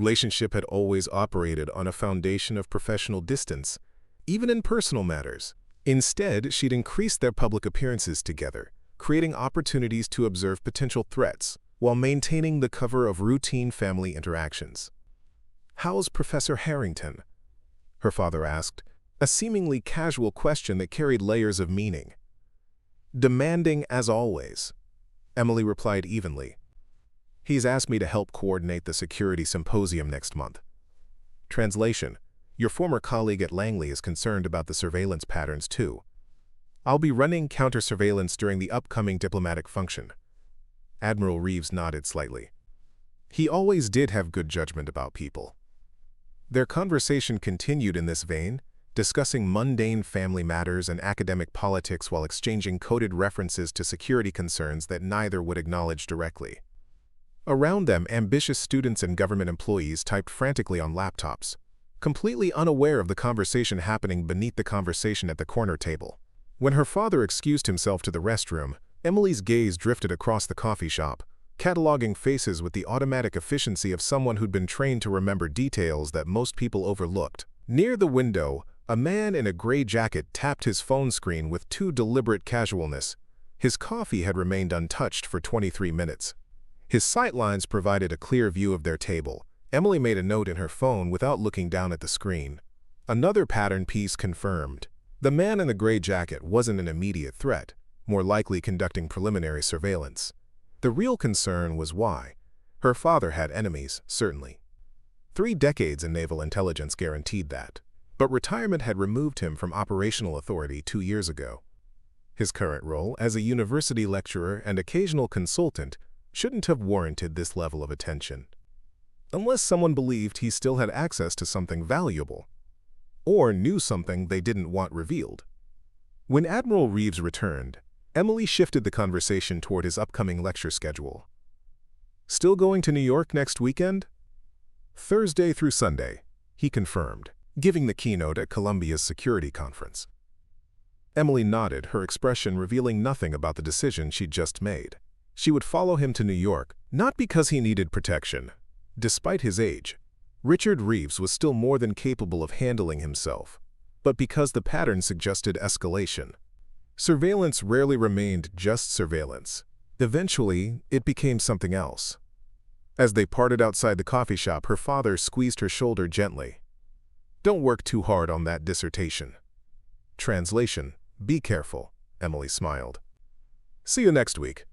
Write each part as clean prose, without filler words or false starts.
Relationship had always operated on a foundation of professional distance, even in personal matters. Instead, she'd increased their public appearances together, creating opportunities to observe potential threats while maintaining the cover of routine family interactions. "How's Professor Harrington?" her father asked, a seemingly casual question that carried layers of meaning. "Demanding as always," Emily replied evenly. "He's asked me to help coordinate the security symposium next month." Translation: Your former colleague at Langley is concerned about the surveillance patterns too. I'll be running counter-surveillance during the upcoming diplomatic function. Admiral Reeves nodded slightly. He always did have good judgment about people. Their conversation continued in this vein, discussing mundane family matters and academic politics while exchanging coded references to security concerns that neither would acknowledge directly. Around them, ambitious students and government employees typed frantically on laptops, completely unaware of the conversation happening beneath the conversation at the corner table. When her father excused himself to the restroom, Emily's gaze drifted across the coffee shop, cataloging faces with the automatic efficiency of someone who'd been trained to remember details that most people overlooked. Near the window, a man in a gray jacket tapped his phone screen with deliberate casualness. His coffee had remained untouched for 23 minutes. His sightlines provided a clear view of their table. Emily made a note in her phone without looking down at the screen. Another pattern piece confirmed. The man in the gray jacket wasn't an immediate threat, more likely conducting preliminary surveillance. The real concern was why. Her father had enemies, certainly. 3 decades in naval intelligence guaranteed that. But retirement had removed him from operational authority 2 years ago. His current role as a university lecturer and occasional consultant shouldn't have warranted this level of attention. Unless someone believed he still had access to something valuable, or knew something they didn't want revealed. When Admiral Reeves returned, Emily shifted the conversation toward his upcoming lecture schedule. "Still going to New York next weekend?" "Thursday through Sunday," he confirmed, giving the keynote at Columbia's security conference. Emily nodded, her expression revealing nothing about the decision she'd just made. She would follow him to New York, not because he needed protection. Despite his age, Richard Reeves was still more than capable of handling himself, but because the pattern suggested escalation. Surveillance rarely remained just surveillance. Eventually, it became something else. As they parted outside the coffee shop, her father squeezed her shoulder gently. "Don't work too hard on that dissertation." Translation: Be careful, Emily smiled. "See you next week."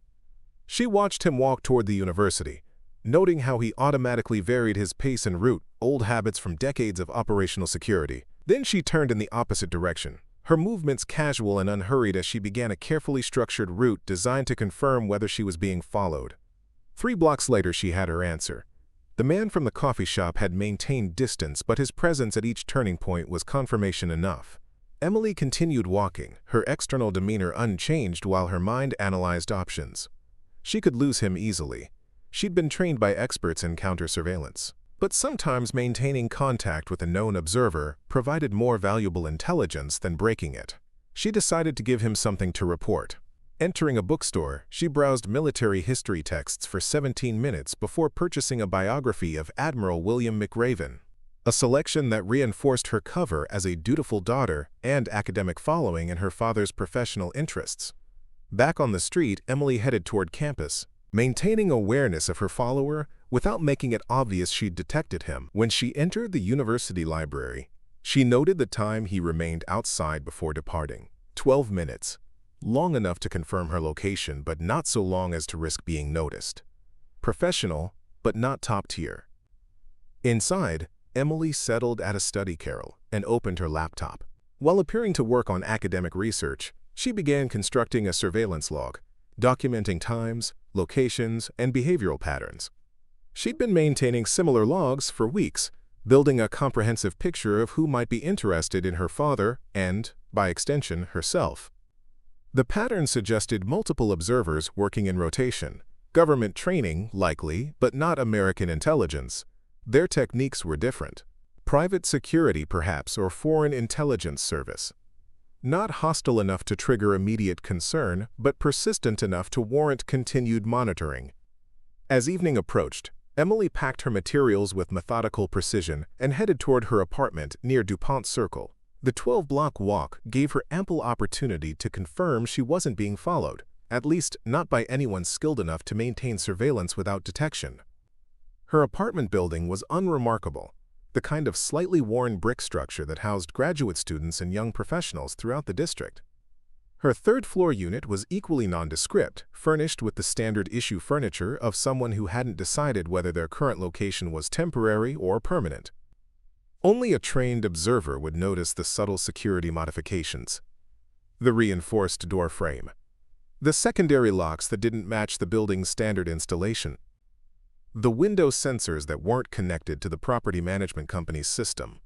She watched him walk toward the university, noting how he automatically varied his pace and route, old habits from decades of operational security. Then she turned in the opposite direction, her movements casual and unhurried as she began a carefully structured route designed to confirm whether she was being followed. 3 blocks later, she had her answer. The man from the coffee shop had maintained distance, but his presence at each turning point was confirmation enough. Emily continued walking, her external demeanor unchanged while her mind analyzed options. She could lose him easily. She'd been trained by experts in counter-surveillance. But sometimes maintaining contact with a known observer provided more valuable intelligence than breaking it. She decided to give him something to report. Entering a bookstore, she browsed military history texts for 17 minutes before purchasing a biography of Admiral William McRaven, a selection that reinforced her cover as a dutiful daughter and academic following in her father's professional interests. Back on the street, Emily headed toward campus, maintaining awareness of her follower without making it obvious she'd detected him. When she entered the university library, she noted the time he remained outside before departing. 12 minutes. Long enough to confirm her location, but not so long as to risk being noticed. Professional, but not top tier. Inside, Emily settled at a study carrel and opened her laptop. While appearing to work on academic research, she began constructing a surveillance log, documenting times, locations, and behavioral patterns. She'd been maintaining similar logs for weeks, building a comprehensive picture of who might be interested in her father and, by extension, herself. The pattern suggested multiple observers working in rotation. Government training, likely, but not American intelligence. Their techniques were different. Private security, perhaps, or foreign intelligence service. Not hostile enough to trigger immediate concern, but persistent enough to warrant continued monitoring. As evening approached, Emily packed her materials with methodical precision and headed toward her apartment near DuPont Circle. The 12-block walk gave her ample opportunity to confirm she wasn't being followed, at least not by anyone skilled enough to maintain surveillance without detection. Her apartment building was unremarkable, the kind of slightly worn brick structure that housed graduate students and young professionals throughout the district. Her third-floor unit was equally nondescript, furnished with the standard-issue furniture of someone who hadn't decided whether their current location was temporary or permanent. Only a trained observer would notice the subtle security modifications. The reinforced door frame. The secondary locks that didn't match the building's standard installation. The window sensors that weren't connected to the property management company's system.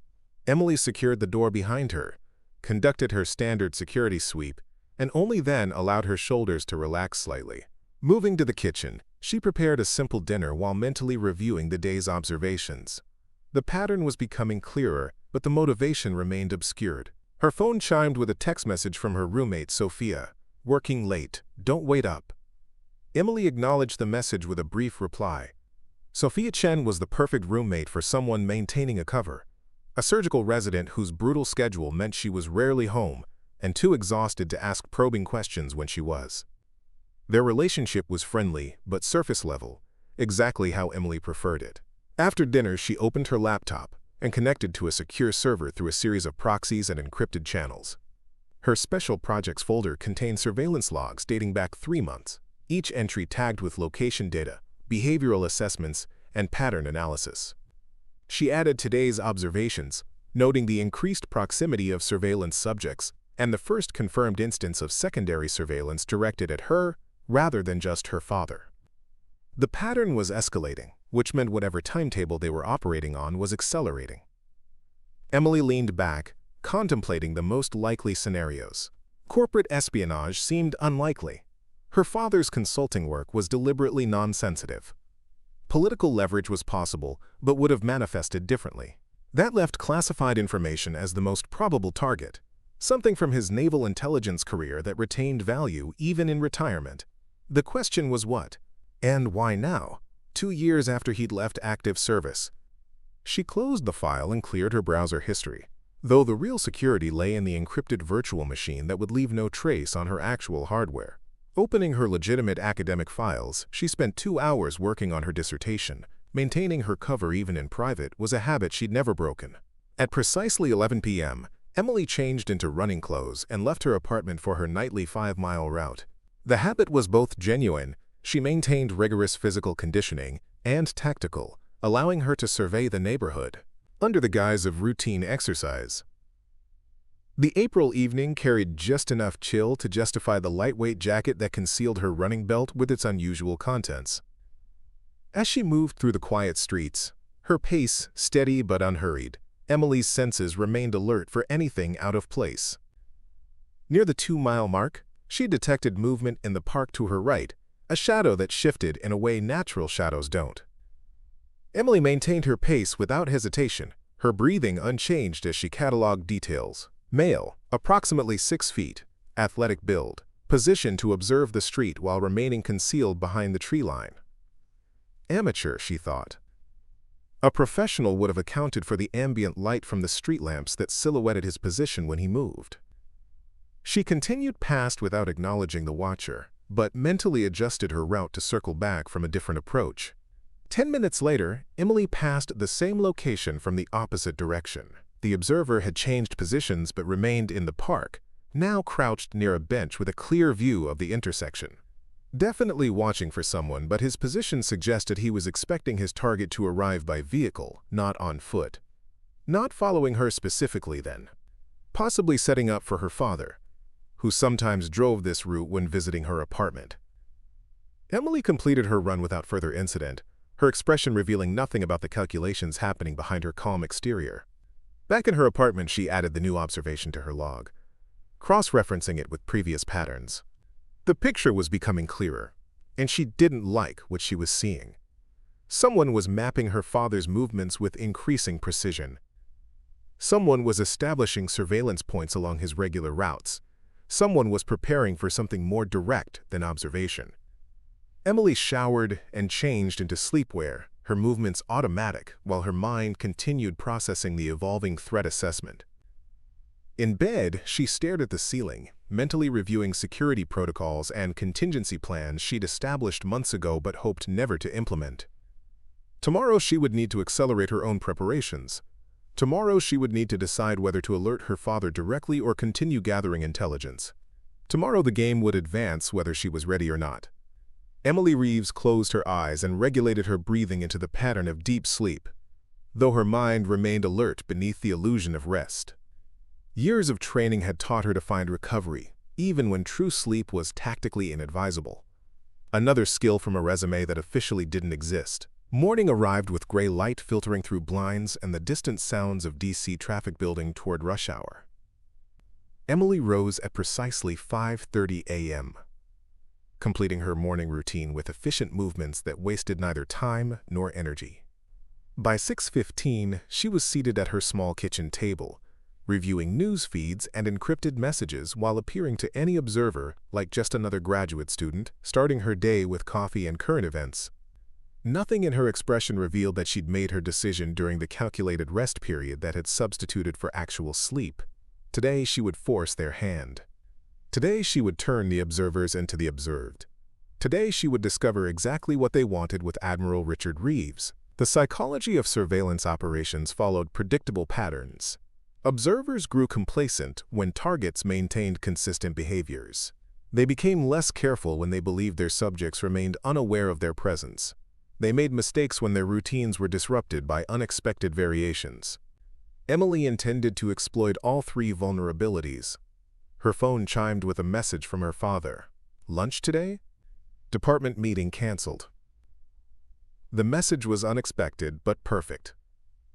Emily secured the door behind her, conducted her standard security sweep, and only then allowed her shoulders to relax slightly. Moving to the kitchen, she prepared a simple dinner while mentally reviewing the day's observations. The pattern was becoming clearer, but the motivation remained obscured. Her phone chimed with a text message from her roommate, Sophia. "Working late. Don't wait up." Emily acknowledged the message with a brief reply. Sophia Chen was the perfect roommate for someone maintaining a cover. A surgical resident whose brutal schedule meant she was rarely home and too exhausted to ask probing questions when she was. Their relationship was friendly but surface level, exactly how Emily preferred it. After dinner, she opened her laptop and connected to a secure server through a series of proxies and encrypted channels. Her Special Projects folder contained surveillance logs dating back 3 months, each entry tagged with location data, behavioral assessments, and pattern analysis. She added today's observations, noting the increased proximity of surveillance subjects and the first confirmed instance of secondary surveillance directed at her rather than just her father. The pattern was escalating, which meant whatever timetable they were operating on was accelerating. Emily leaned back, contemplating the most likely scenarios. Corporate espionage seemed unlikely. Her father's consulting work was deliberately non-sensitive. Political leverage was possible, but would have manifested differently. That left classified information as the most probable target, something from his naval intelligence career that retained value even in retirement. The question was what, and why now, 2 years after he'd left active service. She closed the file and cleared her browser history, though the real security lay in the encrypted virtual machine that would leave no trace on her actual hardware. Opening her legitimate academic files, she spent 2 hours working on her dissertation. Maintaining her cover even in private was a habit she'd never broken. At precisely 11 p.m., Emily changed into running clothes and left her apartment for her nightly 5-mile route. The habit was both genuine. She maintained rigorous physical conditioning and tactical, allowing her to survey the neighborhood under the guise of routine exercise. The April evening carried just enough chill to justify the lightweight jacket that concealed her running belt with its unusual contents. As she moved through the quiet streets, her pace steady but unhurried, Emily's senses remained alert for anything out of place. Near the 2-mile mark, she detected movement in the park to her right, a shadow that shifted in a way natural shadows don't. Emily maintained her pace without hesitation, her breathing unchanged as she cataloged details. Male, approximately 6 feet, athletic build, positioned to observe the street while remaining concealed behind the tree line. Amateur, she thought. A professional would have accounted for the ambient light from the street lamps that silhouetted his position when he moved. She continued past without acknowledging the watcher, but mentally adjusted her route to circle back from a different approach. 10 minutes later, Emily passed the same location from the opposite direction. The observer had changed positions but remained in the park, now crouched near a bench with a clear view of the intersection. Definitely watching for someone, but his position suggested he was expecting his target to arrive by vehicle, not on foot. Not following her specifically then. Possibly setting up for her father, who sometimes drove this route when visiting her apartment. Emily completed her run without further incident, her expression revealing nothing about the calculations happening behind her calm exterior. Back in her apartment, she added the new observation to her log, cross-referencing it with previous patterns. The picture was becoming clearer, and she didn't like what she was seeing. Someone was mapping her father's movements with increasing precision. Someone was establishing surveillance points along his regular routes. Someone was preparing for something more direct than observation. Emily showered and changed into sleepwear, her movements automatic while her mind continued processing the evolving threat assessment. In bed, she stared at the ceiling, mentally reviewing security protocols and contingency plans she'd established months ago but hoped never to implement. Tomorrow she would need to accelerate her own preparations. Tomorrow she would need to decide whether to alert her father directly or continue gathering intelligence. Tomorrow the game would advance whether she was ready or not. Emily Reeves closed her eyes and regulated her breathing into the pattern of deep sleep, though her mind remained alert beneath the illusion of rest. Years of training had taught her to find recovery, even when true sleep was tactically inadvisable. Another skill from a resume that officially didn't exist. Morning arrived with gray light filtering through blinds and the distant sounds of DC traffic building toward rush hour. Emily rose at precisely 5:30 a.m., completing her morning routine with efficient movements that wasted neither time nor energy. By 6:15, she was seated at her small kitchen table, reviewing news feeds and encrypted messages while appearing to any observer like just another graduate student, starting her day with coffee and current events. Nothing in her expression revealed that she'd made her decision during the calculated rest period that had substituted for actual sleep. Today she would force their hand. Today she would turn the observers into the observed. Today she would discover exactly what they wanted with Admiral Richard Reeves. The psychology of surveillance operations followed predictable patterns. Observers grew complacent when targets maintained consistent behaviors. They became less careful when they believed their subjects remained unaware of their presence. They made mistakes when their routines were disrupted by unexpected variations. Emily intended to exploit all three vulnerabilities. Her phone chimed with a message from her father. "Lunch today?" Department meeting canceled. The message was unexpected but perfect.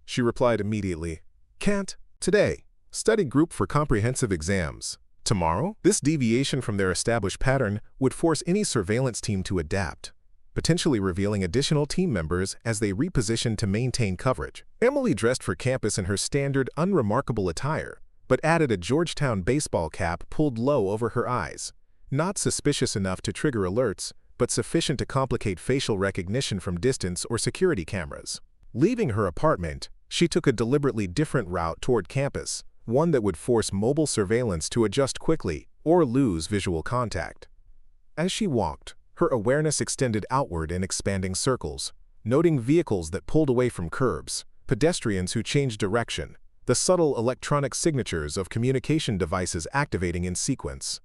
She replied immediately, "Can't. Today. Study group for comprehensive exams. Tomorrow?" This deviation from their established pattern would force any surveillance team to adapt, potentially revealing additional team members as they repositioned to maintain coverage. Emily dressed for campus in her standard unremarkable attire, but added a Georgetown baseball cap pulled low over her eyes. Not suspicious enough to trigger alerts, but sufficient to complicate facial recognition from distance or security cameras. Leaving her apartment, she took a deliberately different route toward campus, one that would force mobile surveillance to adjust quickly or lose visual contact. As she walked, her awareness extended outward in expanding circles, noting vehicles that pulled away from curbs, pedestrians who changed direction, the subtle electronic signatures of communication devices activating in sequence.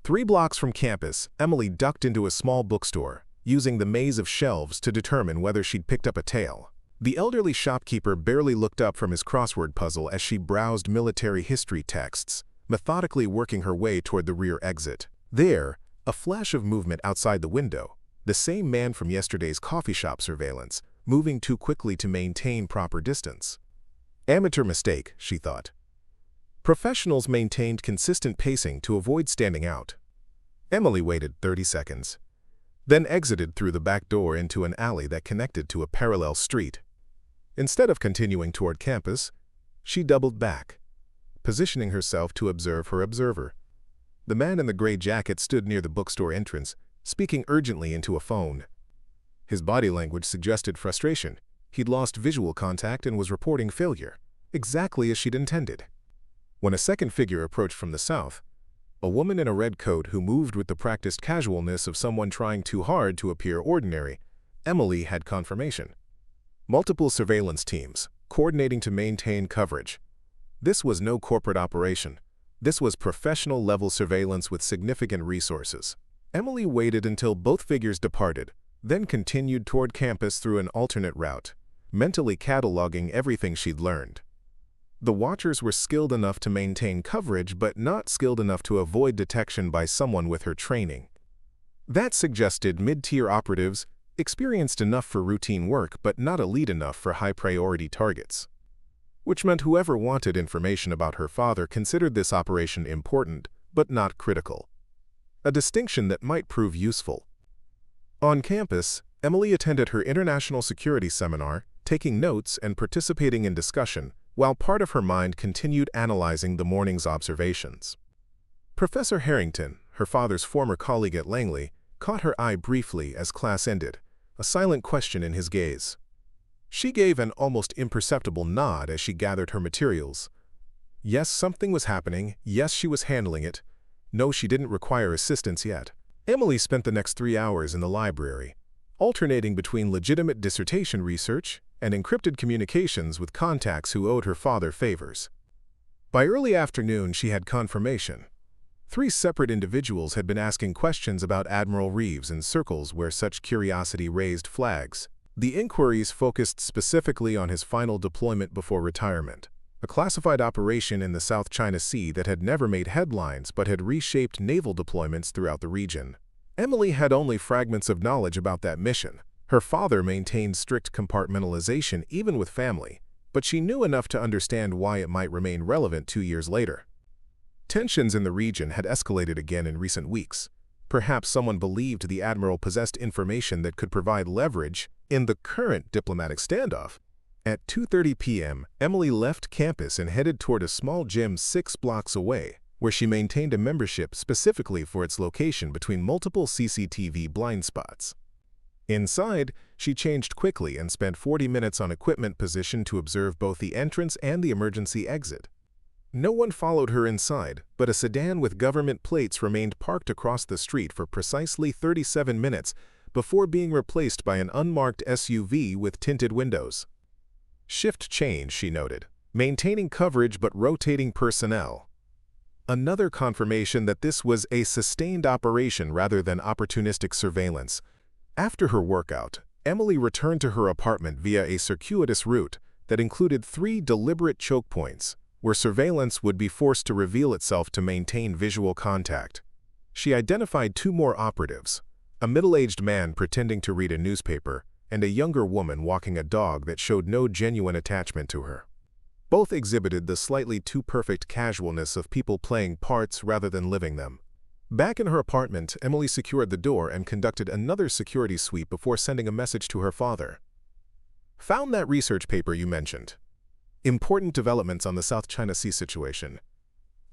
3 blocks from campus, Emily ducked into a small bookstore, using the maze of shelves to determine whether she'd picked up a tale. The elderly shopkeeper barely looked up from his crossword puzzle as she browsed military history texts, methodically working her way toward the rear exit. There, a flash of movement outside the window, the same man from yesterday's coffee shop surveillance, moving too quickly to maintain proper distance. Amateur mistake, she thought. Professionals maintained consistent pacing to avoid standing out. Emily waited 30 seconds, then exited through the back door into an alley that connected to a parallel street. Instead of continuing toward campus, she doubled back, positioning herself to observe her observer. The man in the gray jacket stood near the bookstore entrance, speaking urgently into a phone. His body language suggested frustration. He'd lost visual contact and was reporting failure, exactly as she'd intended. When a second figure approached from the south, a woman in a red coat who moved with the practiced casualness of someone trying too hard to appear ordinary, Emily had confirmation. Multiple surveillance teams, coordinating to maintain coverage. This was no corporate operation. This was professional-level surveillance with significant resources. Emily waited until both figures departed, then continued toward campus through an alternate route, mentally cataloging everything she'd learned. The watchers were skilled enough to maintain coverage, but not skilled enough to avoid detection by someone with her training. That suggested mid-tier operatives, experienced enough for routine work but not elite enough for high-priority targets. Which meant whoever wanted information about her father considered this operation important, but not critical. A distinction that might prove useful. On campus, Emily attended her international security seminar, taking notes and participating in discussion, while part of her mind continued analyzing the morning's observations. Professor Harrington, her father's former colleague at Langley, caught her eye briefly as class ended, a silent question in his gaze. She gave an almost imperceptible nod as she gathered her materials. Yes, something was happening. Yes, she was handling it. No, she didn't require assistance yet. Emily spent the next 3 hours in the library, alternating between legitimate dissertation research and encrypted communications with contacts who owed her father favors. By early afternoon, she had confirmation. 3 separate individuals had been asking questions about Admiral Reeves in circles where such curiosity raised flags. The inquiries focused specifically on his final deployment before retirement, a classified operation in the South China Sea that had never made headlines but had reshaped naval deployments throughout the region. Emily had only fragments of knowledge about that mission. Her father maintained strict compartmentalization even with family, but she knew enough to understand why it might remain relevant 2 years later. Tensions in the region had escalated again in recent weeks. Perhaps someone believed the Admiral possessed information that could provide leverage in the current diplomatic standoff. At 2:30 p.m., Emily left campus and headed toward a small gym 6 blocks away, where she maintained a membership specifically for its location between multiple CCTV blind spots. Inside, she changed quickly and spent 40 minutes on equipment position to observe both the entrance and the emergency exit. No one followed her inside, but a sedan with government plates remained parked across the street for precisely 37 minutes before being replaced by an unmarked SUV with tinted windows. Shift change, she noted, maintaining coverage but rotating personnel. Another confirmation that this was a sustained operation rather than opportunistic surveillance. After her workout, Emily returned to her apartment via a circuitous route that included 3 deliberate choke points, where surveillance would be forced to reveal itself to maintain visual contact. She identified 2 more operatives, a middle-aged man pretending to read a newspaper and a younger woman walking a dog that showed no genuine attachment to her. Both exhibited the slightly too perfect casualness of people playing parts rather than living them. Back in her apartment, Emily secured the door and conducted another security sweep before sending a message to her father. Found that research paper you mentioned. Important developments on the South China Sea situation.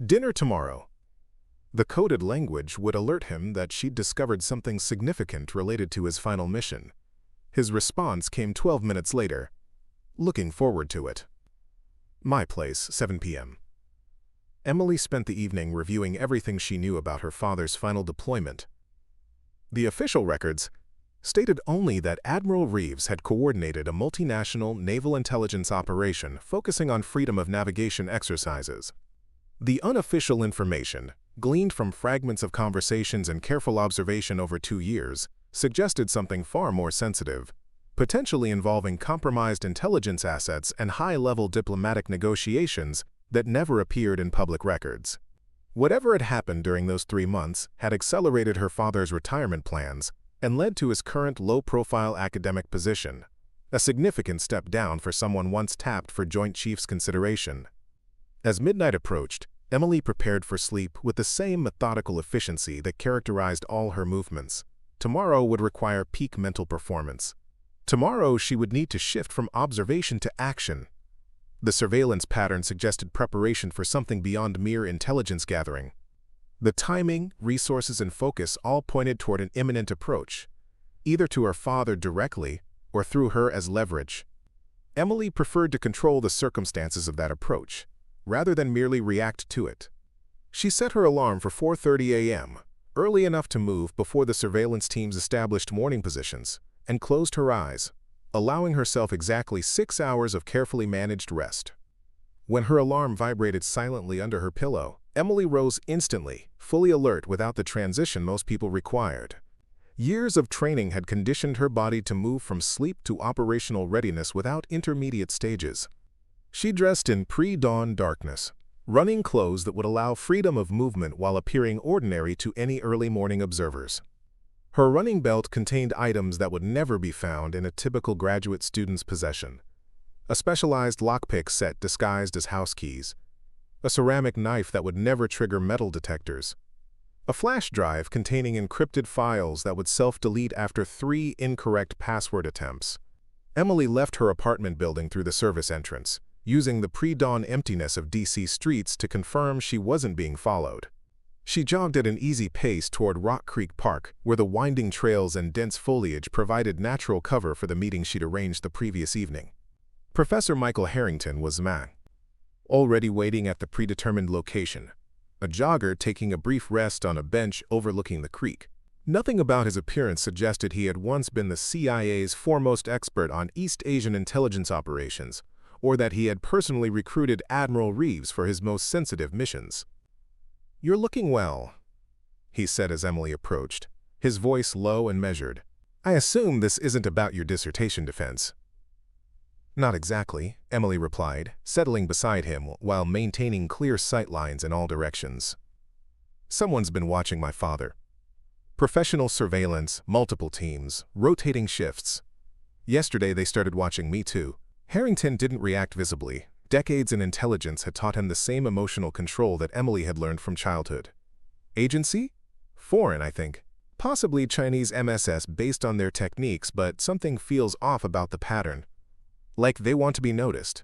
Dinner tomorrow. The coded language would alert him that she'd discovered something significant related to his final mission. His response came 12 minutes later. Looking forward to it. My place, 7 p.m. Emily spent the evening reviewing everything she knew about her father's final deployment. The official records stated only that Admiral Reeves had coordinated a multinational naval intelligence operation focusing on freedom of navigation exercises. The unofficial information, gleaned from fragments of conversations and careful observation over 2 years, suggested something far more sensitive, potentially involving compromised intelligence assets and high-level diplomatic negotiations that never appeared in public records. Whatever had happened during those 3 months had accelerated her father's retirement plans and led to his current low-profile academic position, a significant step down for someone once tapped for Joint Chiefs consideration. As midnight approached, Emily prepared for sleep with the same methodical efficiency that characterized all her movements. Tomorrow would require peak mental performance. Tomorrow she would need to shift from observation to action. The surveillance pattern suggested preparation for something beyond mere intelligence gathering. The timing, resources, and focus all pointed toward an imminent approach, either to her father directly or through her as leverage. Emily preferred to control the circumstances of that approach, rather than merely react to it. She set her alarm for 4:30 a.m., early enough to move before the surveillance teams established morning positions, and closed her eyes, allowing herself exactly 6 hours of carefully managed rest. When her alarm vibrated silently under her pillow, Emily rose instantly, fully alert without the transition most people required. Years of training had conditioned her body to move from sleep to operational readiness without intermediate stages. She dressed in pre-dawn darkness, running clothes that would allow freedom of movement while appearing ordinary to any early morning observers. Her running belt contained items that would never be found in a typical graduate student's possession. A specialized lockpick set disguised as house keys, a ceramic knife that would never trigger metal detectors, a flash drive containing encrypted files that would self-delete after 3 incorrect password attempts. Emily left her apartment building through the service entrance, using the pre-dawn emptiness of DC streets to confirm she wasn't being followed. She jogged at an easy pace toward Rock Creek Park, where the winding trails and dense foliage provided natural cover for the meeting she'd arranged the previous evening. Professor Michael Harrington was already waiting at the predetermined location, a jogger taking a brief rest on a bench overlooking the creek. Nothing about his appearance suggested he had once been the CIA's foremost expert on East Asian intelligence operations, or that he had personally recruited Admiral Reeves for his most sensitive missions. "You're looking well," he said as Emily approached, his voice low and measured. "I assume this isn't about your dissertation defense." "Not exactly," Emily replied, settling beside him while maintaining clear sight lines in all directions. "Someone's been watching my father. Professional surveillance, multiple teams, rotating shifts. Yesterday they started watching me too." Harrington didn't react visibly. Decades in intelligence had taught him the same emotional control that Emily had learned from childhood. Agency? Foreign, I think. Possibly Chinese MSS based on their techniques, but something feels off about the pattern. Like they want to be noticed.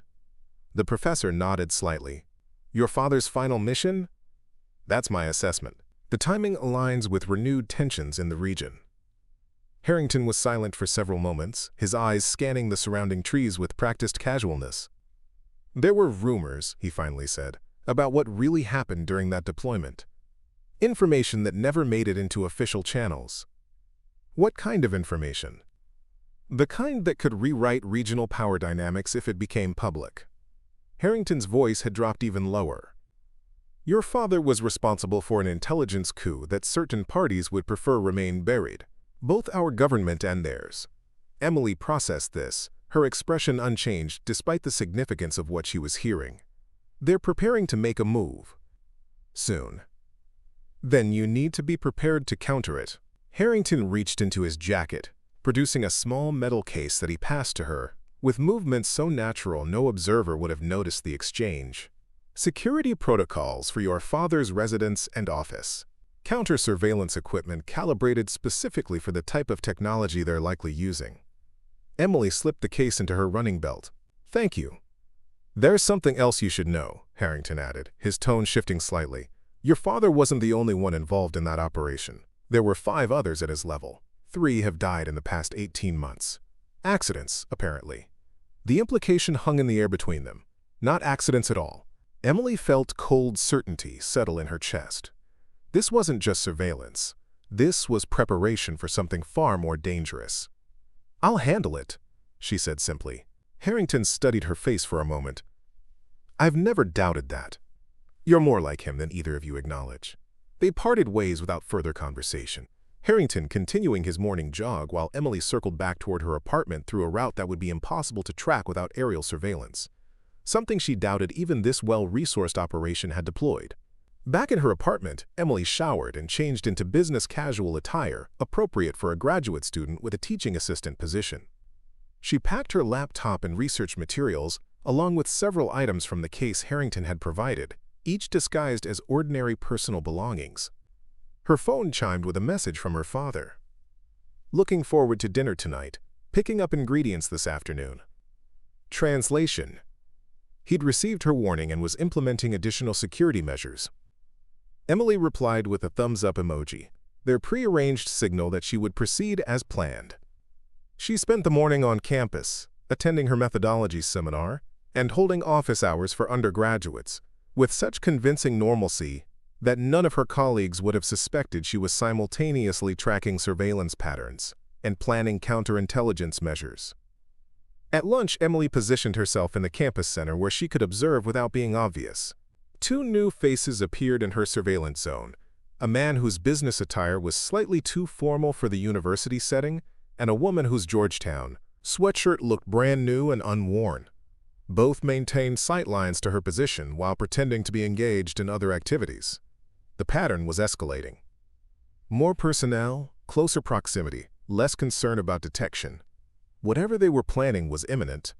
The professor nodded slightly. "Your father's final mission? That's my assessment. The timing aligns with renewed tensions in the region." Harrington was silent for several moments, his eyes scanning the surrounding trees with practiced casualness. "There were rumors," he finally said, "about what really happened during that deployment. Information that never made it into official channels." "What kind of information?" "The kind that could rewrite regional power dynamics if it became public." Harrington's voice had dropped even lower. "Your father was responsible for an intelligence coup that certain parties would prefer remain buried, both our government and theirs." Emily processed this, her expression unchanged despite the significance of what she was hearing. "They're preparing to make a move. Soon. Then you need to be prepared to counter it." Harrington reached into his jacket, producing a small metal case that he passed to her, with movements so natural no observer would have noticed the exchange. "Security protocols for your father's residence and office. Counter-surveillance equipment calibrated specifically for the type of technology they're likely using." Emily slipped the case into her running belt. "Thank you." "There's something else you should know," Harrington added, his tone shifting slightly. "Your father wasn't the only one involved in that operation. There were 5 others at his level. 3 have died in the past 18 months. Accidents, apparently. The implication hung in the air between them. Not accidents at all." Emily felt cold certainty settle in her chest. This wasn't just surveillance. This was preparation for something far more dangerous. "I'll handle it," she said simply. Harrington studied her face for a moment. "I've never doubted that. You're more like him than either of you acknowledge." They parted ways without further conversation, Harrington continuing his morning jog while Emily circled back toward her apartment through a route that would be impossible to track without aerial surveillance, something she doubted even this well-resourced operation had deployed. Back in her apartment, Emily showered and changed into business casual attire, appropriate for a graduate student with a teaching assistant position. She packed her laptop and research materials, along with several items from the case Harrington had provided, each disguised as ordinary personal belongings. Her phone chimed with a message from her father. "Looking forward to dinner tonight. Picking up ingredients this afternoon." Translation: he'd received her warning and was implementing additional security measures. Emily replied with a thumbs-up emoji, their prearranged signal that she would proceed as planned. She spent the morning on campus, attending her methodology seminar and holding office hours for undergraduates, with such convincing normalcy that none of her colleagues would have suspected she was simultaneously tracking surveillance patterns and planning counterintelligence measures. At lunch, Emily positioned herself in the campus center where she could observe without being obvious. 2 new faces appeared in her surveillance zone, a man whose business attire was slightly too formal for the university setting, and a woman whose Georgetown sweatshirt looked brand new and unworn. Both maintained sightlines to her position while pretending to be engaged in other activities. The pattern was escalating. More personnel, closer proximity, less concern about detection. Whatever they were planning was imminent.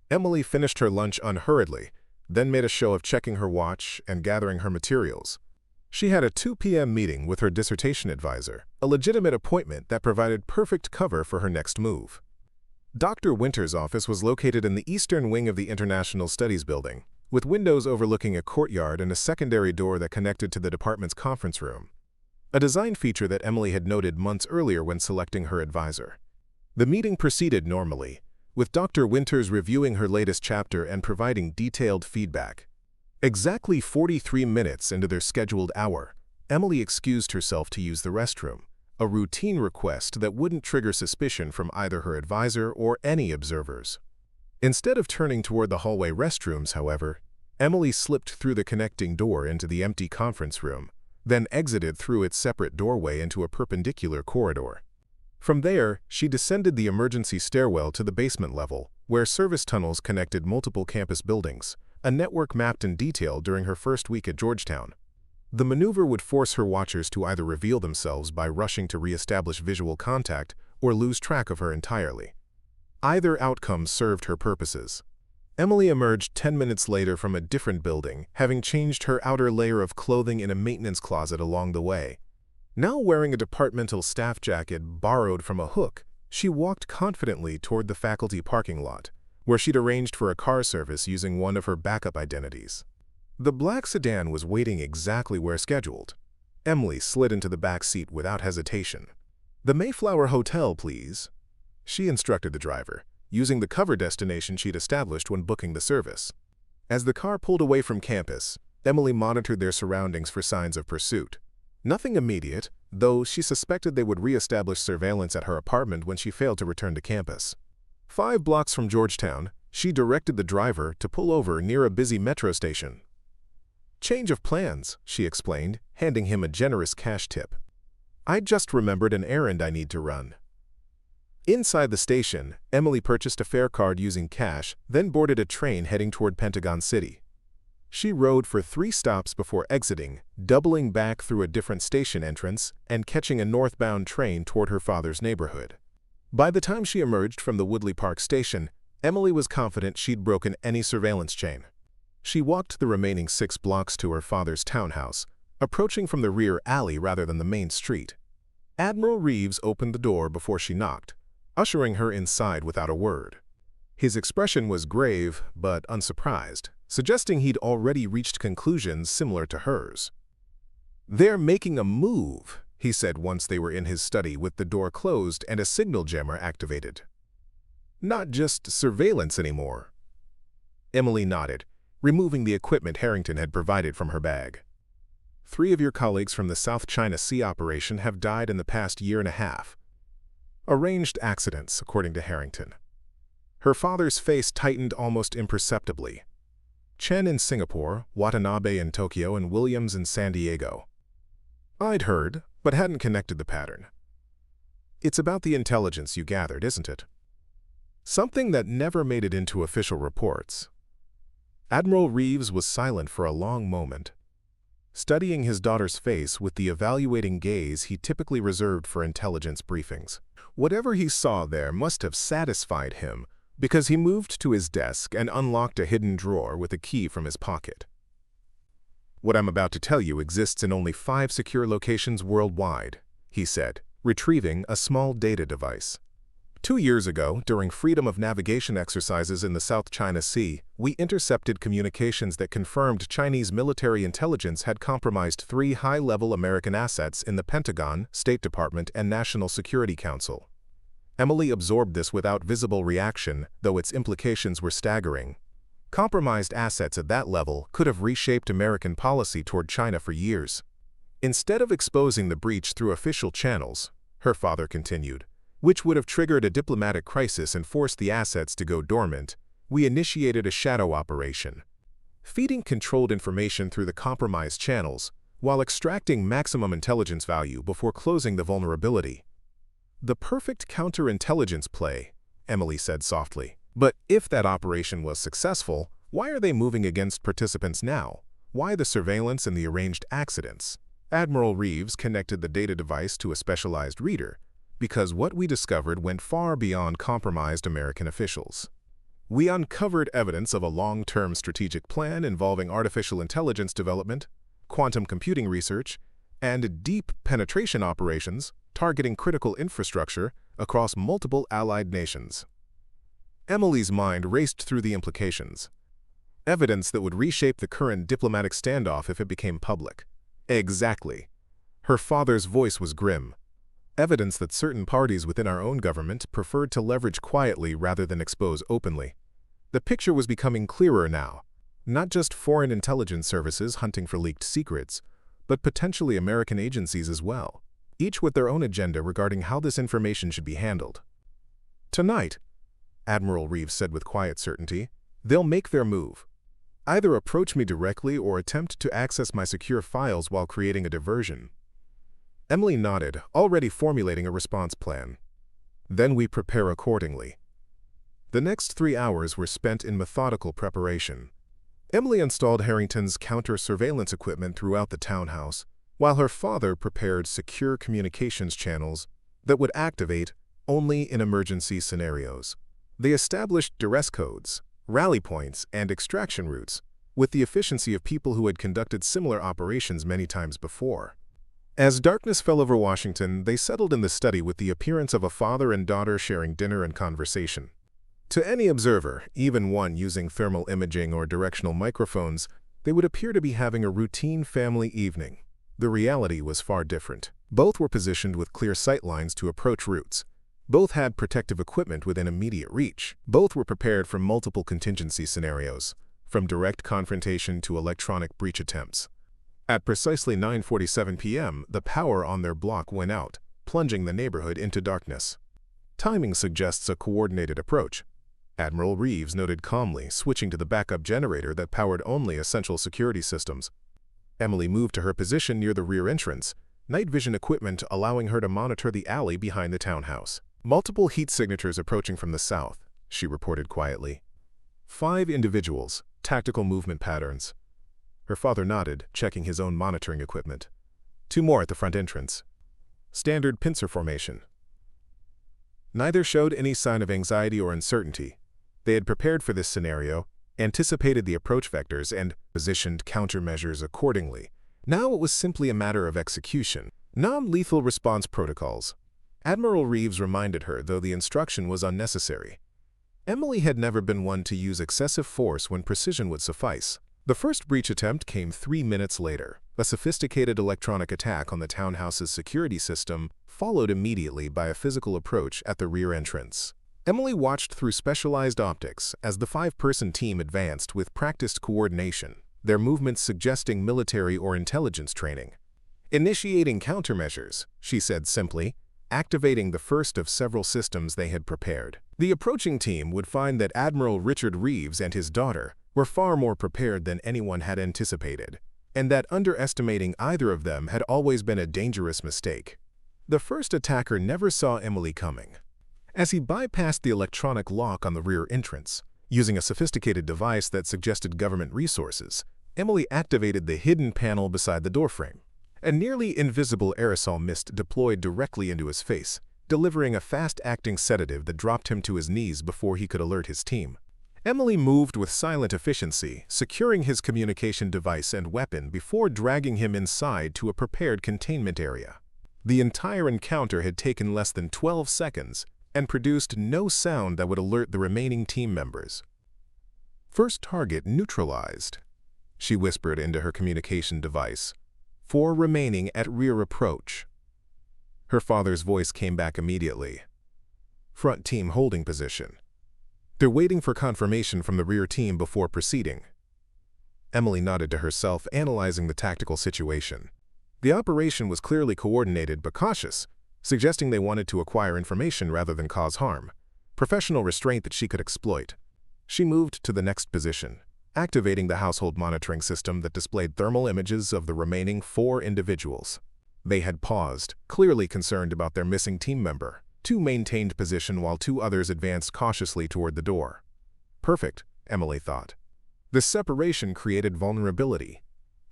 Emily finished her lunch unhurriedly, then made a show of checking her watch and gathering her materials. She had a 2 p.m. meeting with her dissertation advisor, a legitimate appointment that provided perfect cover for her next move. Dr. Winter's office was located in the eastern wing of the International Studies building, with windows overlooking a courtyard and a secondary door that connected to the department's conference room, a design feature that Emily had noted months earlier when selecting her advisor. The meeting proceeded normally, with Dr. Winters reviewing her latest chapter and providing detailed feedback. Exactly 43 minutes into their scheduled hour, Emily excused herself to use the restroom, a routine request that wouldn't trigger suspicion from either her advisor or any observers. Instead of turning toward the hallway restrooms, however, Emily slipped through the connecting door into the empty conference room, then exited through its separate doorway into a perpendicular corridor. From there, she descended the emergency stairwell to the basement level, where service tunnels connected multiple campus buildings, a network mapped in detail during her first week at Georgetown. The maneuver would force her watchers to either reveal themselves by rushing to re-establish visual contact or lose track of her entirely. Either outcome served her purposes. Emily emerged 10 minutes later from a different building, having changed her outer layer of clothing in a maintenance closet along the way. Now wearing a departmental staff jacket borrowed from a hook, she walked confidently toward the faculty parking lot, where she'd arranged for a car service using one of her backup identities. The black sedan was waiting exactly where scheduled. Emily slid into the back seat without hesitation. "The Mayflower Hotel, please," she instructed the driver, using the cover destination she'd established when booking the service. As the car pulled away from campus, Emily monitored their surroundings for signs of pursuit. Nothing immediate, though she suspected they would re-establish surveillance at her apartment when she failed to return to campus. 5 blocks from Georgetown, she directed the driver to pull over near a busy metro station. "Change of plans," she explained, handing him a generous cash tip. "I just remembered an errand I need to run." Inside the station, Emily purchased a fare card using cash, then boarded a train heading toward Pentagon City. She rode for 3 stops before exiting, doubling back through a different station entrance and catching a northbound train toward her father's neighborhood. By the time she emerged from the Woodley Park station, Emily was confident she'd broken any surveillance chain. She walked the remaining 6 blocks to her father's townhouse, approaching from the rear alley rather than the main street. Admiral Reeves opened the door before she knocked, ushering her inside without a word. His expression was grave but unsurprised, suggesting he'd already reached conclusions similar to hers. "They're making a move," he said once they were in his study with the door closed and a signal jammer activated. "Not just surveillance anymore." Emily nodded, removing the equipment Harrington had provided from her bag. "3 of your colleagues from the South China Sea operation have died in the past year and a half. Arranged accidents, according to Harrington." Her father's face tightened almost imperceptibly. "Chen in Singapore, Watanabe in Tokyo, and Williams in San Diego." "I'd heard, but hadn't connected the pattern." "It's about the intelligence you gathered, isn't it?" "Something that never made it into official reports." Admiral Reeves was silent for a long moment, studying his daughter's face with the evaluating gaze he typically reserved for intelligence briefings. Whatever he saw there must have satisfied him, because he moved to his desk and unlocked a hidden drawer with a key from his pocket. "What I'm about to tell you exists in only 5 secure locations worldwide," he said, retrieving a small data device. 2 years ago, during freedom of navigation exercises in the South China Sea, we intercepted communications that confirmed Chinese military intelligence had compromised 3 high-level American assets in the Pentagon, State Department, and National Security Council. Emily absorbed this without visible reaction, though its implications were staggering. Compromised assets at that level could have reshaped American policy toward China for years. "Instead of exposing the breach through official channels," her father continued, "which would have triggered a diplomatic crisis and forced the assets to go dormant, we initiated a shadow operation, feeding controlled information through the compromised channels, while extracting maximum intelligence value before closing the vulnerability." "The perfect counterintelligence play," Emily said softly. "But if that operation was successful, why are they moving against participants now? Why the surveillance and the arranged accidents?" Admiral Reeves connected the data device to a specialized reader, "Because what we discovered went far beyond compromised American officials. We uncovered evidence of a long-term strategic plan involving artificial intelligence development, quantum computing research, and deep penetration operations targeting critical infrastructure across multiple allied nations." Emily's mind raced through the implications. Evidence that would reshape the current diplomatic standoff if it became public. Exactly. Her father's voice was grim. Evidence that certain parties within our own government preferred to leverage quietly rather than expose openly. The picture was becoming clearer now. Not just foreign intelligence services hunting for leaked secrets, but potentially American agencies as well, each with their own agenda regarding how this information should be handled. Tonight, Admiral Reeves said with quiet certainty, they'll make their move. Either approach me directly or attempt to access my secure files while creating a diversion. Emily nodded, already formulating a response plan. Then we prepare accordingly. The next 3 hours were spent in methodical preparation. Emily installed Harrington's counter-surveillance equipment throughout the townhouse, while her father prepared secure communications channels that would activate only in emergency scenarios. They established duress codes, rally points, and extraction routes, with the efficiency of people who had conducted similar operations many times before. As darkness fell over Washington, they settled in the study with the appearance of a father and daughter sharing dinner and conversation. To any observer, even one using thermal imaging or directional microphones, they would appear to be having a routine family evening. The reality was far different. Both were positioned with clear sight lines to approach routes. Both had protective equipment within immediate reach. Both were prepared for multiple contingency scenarios, from direct confrontation to electronic breach attempts. At precisely 9:47 p.m., the power on their block went out, plunging the neighborhood into darkness. Timing suggests a coordinated approach. Admiral Reeves noted calmly, switching to the backup generator that powered only essential security systems. Emily moved to her position near the rear entrance, night vision equipment allowing her to monitor the alley behind the townhouse. Multiple heat signatures approaching from the south, she reported quietly. 5 individuals, tactical movement patterns. Her father nodded, checking his own monitoring equipment. 2 more at the front entrance. Standard pincer formation. Neither showed any sign of anxiety or uncertainty. They had prepared for this scenario, anticipated the approach vectors, and positioned countermeasures accordingly. Now it was simply a matter of execution. Non-lethal response protocols. Admiral Reeves reminded her, though the instruction was unnecessary. Emily had never been one to use excessive force when precision would suffice. The first breach attempt came 3 minutes later. A sophisticated electronic attack on the townhouse's security system followed immediately by a physical approach at the rear entrance. Emily watched through specialized optics as the 5-person team advanced with practiced coordination, their movements suggesting military or intelligence training. Initiating countermeasures, she said simply, activating the first of several systems they had prepared. The approaching team would find that Admiral Richard Reeves and his daughter were far more prepared than anyone had anticipated, and that underestimating either of them had always been a dangerous mistake. The first attacker never saw Emily coming. As he bypassed the electronic lock on the rear entrance, using a sophisticated device that suggested government resources, Emily activated the hidden panel beside the doorframe. A nearly invisible aerosol mist deployed directly into his face, delivering a fast-acting sedative that dropped him to his knees before he could alert his team. Emily moved with silent efficiency, securing his communication device and weapon before dragging him inside to a prepared containment area. The entire encounter had taken less than 12 seconds and produced no sound that would alert the remaining team members. First target neutralized, she whispered into her communication device. 4 remaining at rear approach. Her father's voice came back immediately. Front team holding position. They're waiting for confirmation from the rear team before proceeding. Emily nodded to herself, analyzing the tactical situation. The operation was clearly coordinated but cautious, suggesting they wanted to acquire information rather than cause harm. Professional restraint that she could exploit. She moved to the next position, activating the household monitoring system that displayed thermal images of the remaining 4 individuals. They had paused, clearly concerned about their missing team member. 2 maintained position while 2 others advanced cautiously toward the door. Perfect, Emily thought. This separation created vulnerability.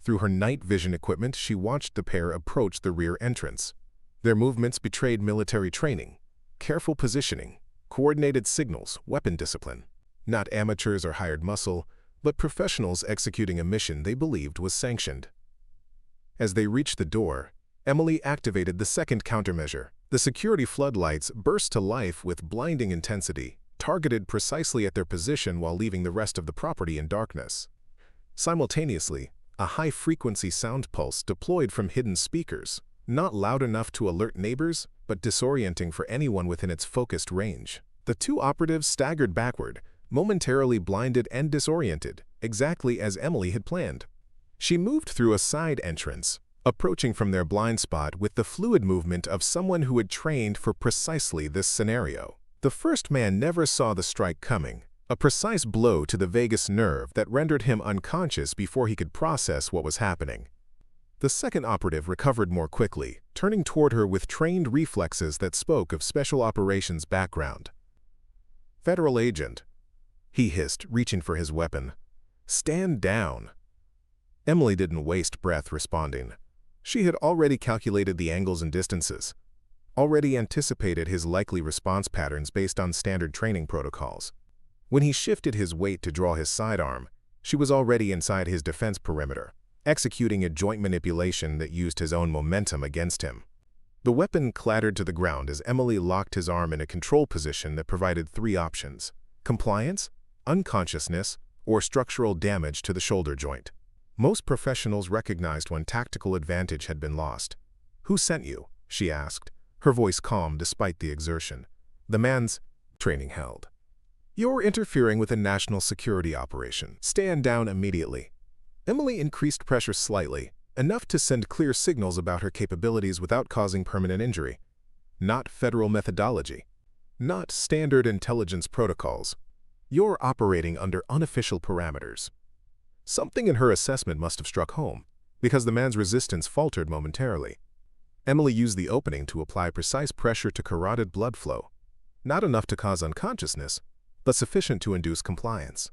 Through her night vision equipment, she watched the pair approach the rear entrance. Their movements betrayed military training, careful positioning, coordinated signals, weapon discipline. Not amateurs or hired muscle, but professionals executing a mission they believed was sanctioned. As they reached the door, Emily activated the second countermeasure. The security floodlights burst to life with blinding intensity, targeted precisely at their position while leaving the rest of the property in darkness. Simultaneously, a high-frequency sound pulse deployed from hidden speakers, not loud enough to alert neighbors, but disorienting for anyone within its focused range. The two operatives staggered backward, momentarily blinded and disoriented, exactly as Emily had planned. She moved through a side entrance, approaching from their blind spot with the fluid movement of someone who had trained for precisely this scenario. The first man never saw the strike coming, a precise blow to the vagus nerve that rendered him unconscious before he could process what was happening. The second operative recovered more quickly, turning toward her with trained reflexes that spoke of special operations background. "Federal agent," he hissed, reaching for his weapon. "Stand down." Emily didn't waste breath responding. She had already calculated the angles and distances, already anticipated his likely response patterns based on standard training protocols. When he shifted his weight to draw his sidearm, she was already inside his defense perimeter, executing a joint manipulation that used his own momentum against him. The weapon clattered to the ground as Emily locked his arm in a control position that provided three options: compliance, unconsciousness, or structural damage to the shoulder joint. Most professionals recognized when tactical advantage had been lost. "Who sent you?" she asked, her voice calm despite the exertion. The man's training held. "You're interfering with a national security operation. Stand down immediately." Emily increased pressure slightly, enough to send clear signals about her capabilities without causing permanent injury. Not federal methodology. Not standard intelligence protocols. You're operating under unofficial parameters. Something in her assessment must have struck home, because the man's resistance faltered momentarily. Emily used the opening to apply precise pressure to carotid blood flow. Not enough to cause unconsciousness, but sufficient to induce compliance.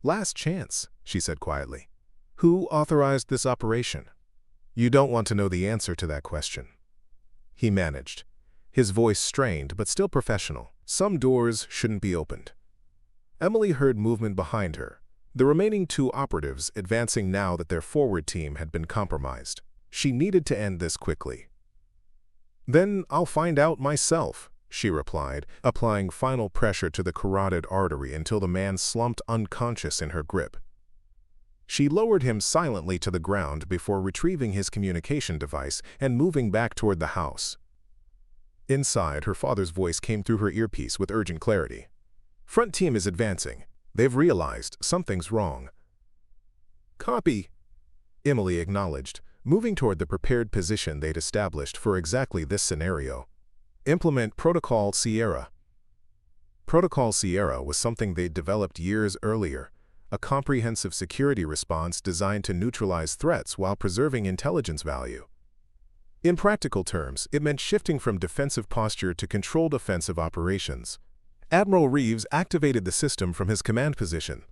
"Last chance," she said quietly. "Who authorized this operation?" "You don't want to know the answer to that question." He managed, his voice strained but still professional. "Some doors shouldn't be opened." Emily heard movement behind her, the remaining two operatives advancing now that their forward team had been compromised. She needed to end this quickly. "Then I'll find out myself," she replied, applying final pressure to the carotid artery until the man slumped unconscious in her grip. She lowered him silently to the ground before retrieving his communication device and moving back toward the house. Inside, her father's voice came through her earpiece with urgent clarity. "Front team is advancing. They've realized something's wrong." "Copy," Emily acknowledged, moving toward the prepared position they'd established for exactly this scenario. "Implement Protocol Sierra." Protocol Sierra was something they'd developed years earlier, a comprehensive security response designed to neutralize threats while preserving intelligence value. In practical terms, it meant shifting from defensive posture to controlled offensive operations. Admiral Reeves activated the system from his command position,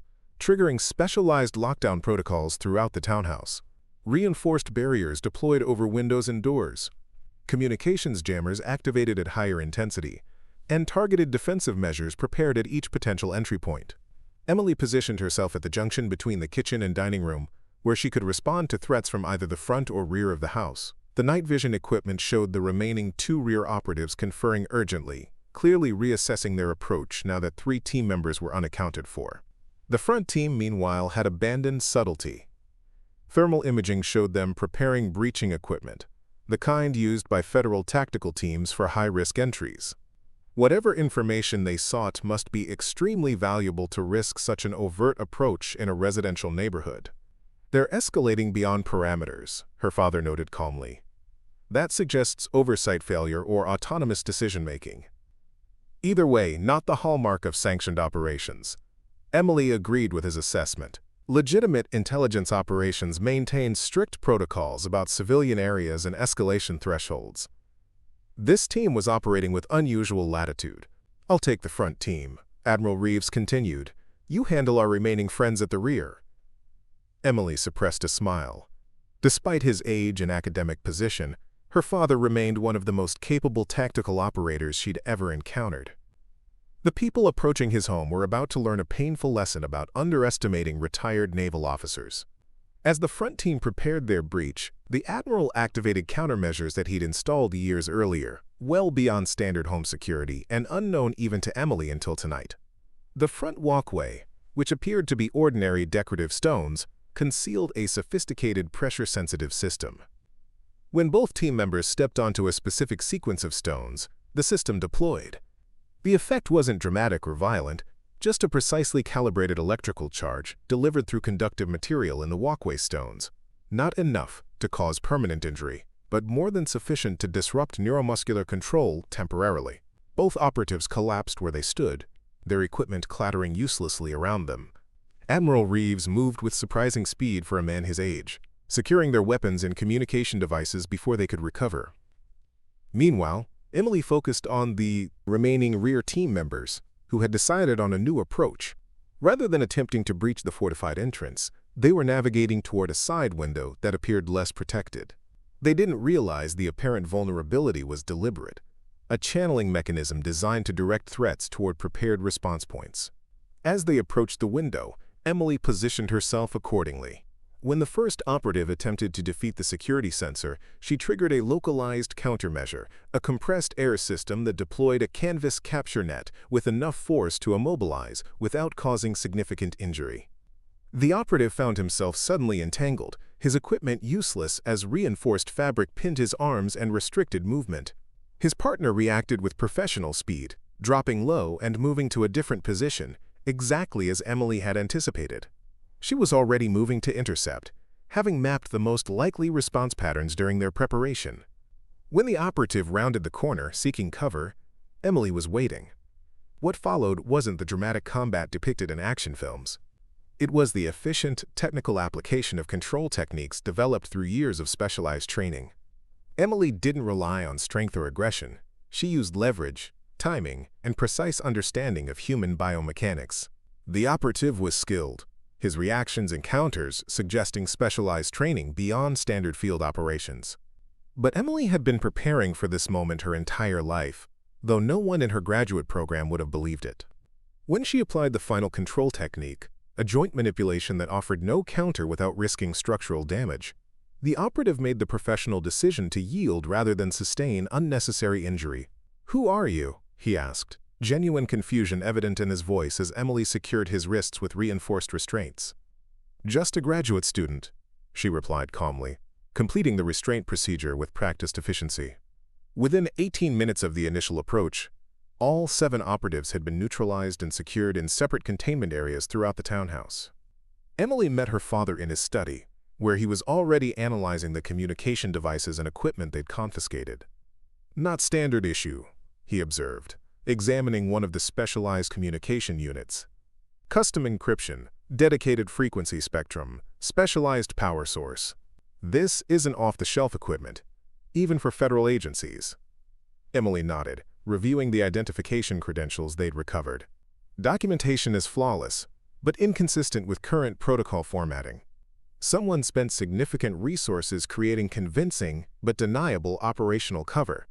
triggering specialized lockdown protocols throughout the townhouse. Reinforced barriers deployed over windows and doors. Communications jammers activated at higher intensity, and targeted defensive measures prepared at each potential entry point. Emily positioned herself at the junction between the kitchen and dining room, where she could respond to threats from either the front or rear of the house. The night vision equipment showed the remaining two rear operatives conferring urgently, clearly reassessing their approach now that three team members were unaccounted for. The front team, meanwhile, had abandoned subtlety. Thermal imaging showed them preparing breaching equipment, the kind used by federal tactical teams for high-risk entries. Whatever information they sought must be extremely valuable to risk such an overt approach in a residential neighborhood. "They're escalating beyond parameters," her father noted calmly. "That suggests oversight failure or autonomous decision-making. Either way, not the hallmark of sanctioned operations." Emily agreed with his assessment. Legitimate intelligence operations maintain strict protocols about civilian areas and escalation thresholds. This team was operating with unusual latitude. "I'll take the front team," Admiral Reeves continued. "You handle our remaining friends at the rear." Emily suppressed a smile. Despite his age and academic position, her father remained one of the most capable tactical operators she'd ever encountered. The people approaching his home were about to learn a painful lesson about underestimating retired naval officers. As the front team prepared their breach, the Admiral activated countermeasures that he'd installed years earlier. well beyond standard home security and unknown even to Emily until tonight. The front walkway, which appeared to be ordinary decorative stones, concealed a sophisticated pressure-sensitive system. When both team members stepped onto a specific sequence of stones, the system deployed. The effect wasn't dramatic or violent, just a precisely calibrated electrical charge delivered through conductive material in the walkway stones. Not enough to cause permanent injury, but more than sufficient to disrupt neuromuscular control temporarily. Both operatives collapsed where they stood, their equipment clattering uselessly around them. Admiral Reeves moved with surprising speed for a man his age, securing their weapons and communication devices before they could recover. Meanwhile, Emily focused on the remaining rear team members, who had decided on a new approach. Rather than attempting to breach the fortified entrance, they were navigating toward a side window that appeared less protected. They didn't realize the apparent vulnerability was deliberate, a channeling mechanism designed to direct threats toward prepared response points. As they approached the window, Emily positioned herself accordingly. When the first operative attempted to defeat the security sensor, she triggered a localized countermeasure, a compressed air system that deployed a canvas capture net with enough force to immobilize without causing significant injury. The operative found himself suddenly entangled, his equipment useless as reinforced fabric pinned his arms and restricted movement. His partner reacted with professional speed, dropping low and moving to a different position, exactly as Emily had anticipated. She was already moving to intercept, having mapped the most likely response patterns during their preparation. When the operative rounded the corner, seeking cover, Emily was waiting. What followed wasn't the dramatic combat depicted in action films. It was the efficient, technical application of control techniques developed through years of specialized training. Emily didn't rely on strength or aggression. She used leverage, timing, and precise understanding of human biomechanics. The operative was skilled, his reactions and counters suggesting specialized training beyond standard field operations. But Emily had been preparing for this moment her entire life, though no one in her graduate program would have believed it. When she applied the final control technique, a joint manipulation that offered no counter without risking structural damage, the operative made the professional decision to yield rather than sustain unnecessary injury. "Who are you?" he asked, genuine confusion evident in his voice as Emily secured his wrists with reinforced restraints. "Just a graduate student," she replied calmly, completing the restraint procedure with practiced efficiency. Within 18 minutes of the initial approach, all 7 operatives had been neutralized and secured in separate containment areas throughout the townhouse. Emily met her father in his study, where he was already analyzing the communication devices and equipment they'd confiscated. "Not standard issue," he observed, examining one of the specialized communication units. "Custom encryption, dedicated frequency spectrum, specialized power source. This isn't off-the-shelf equipment, even for federal agencies." Emily nodded, reviewing the identification credentials they'd recovered. "Documentation is flawless, but inconsistent with current protocol formatting. Someone spent significant resources creating convincing but deniable operational cover."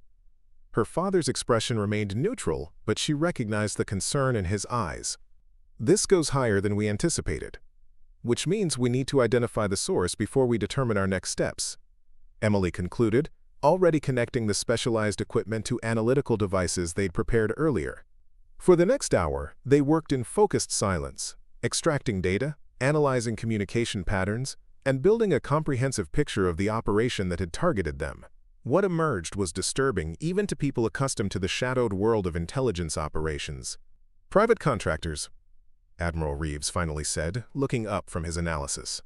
Her father's expression remained neutral, but she recognized the concern in his eyes. "This goes higher than we anticipated, which means we need to identify the source before we determine our next steps," Emily concluded, already connecting the specialized equipment to analytical devices they'd prepared earlier. For the next hour, they worked in focused silence, extracting data, analyzing communication patterns, and building a comprehensive picture of the operation that had targeted them. What emerged was disturbing even to people accustomed to the shadowed world of intelligence operations. "Private contractors," Admiral Reeves finally said, looking up from his analysis.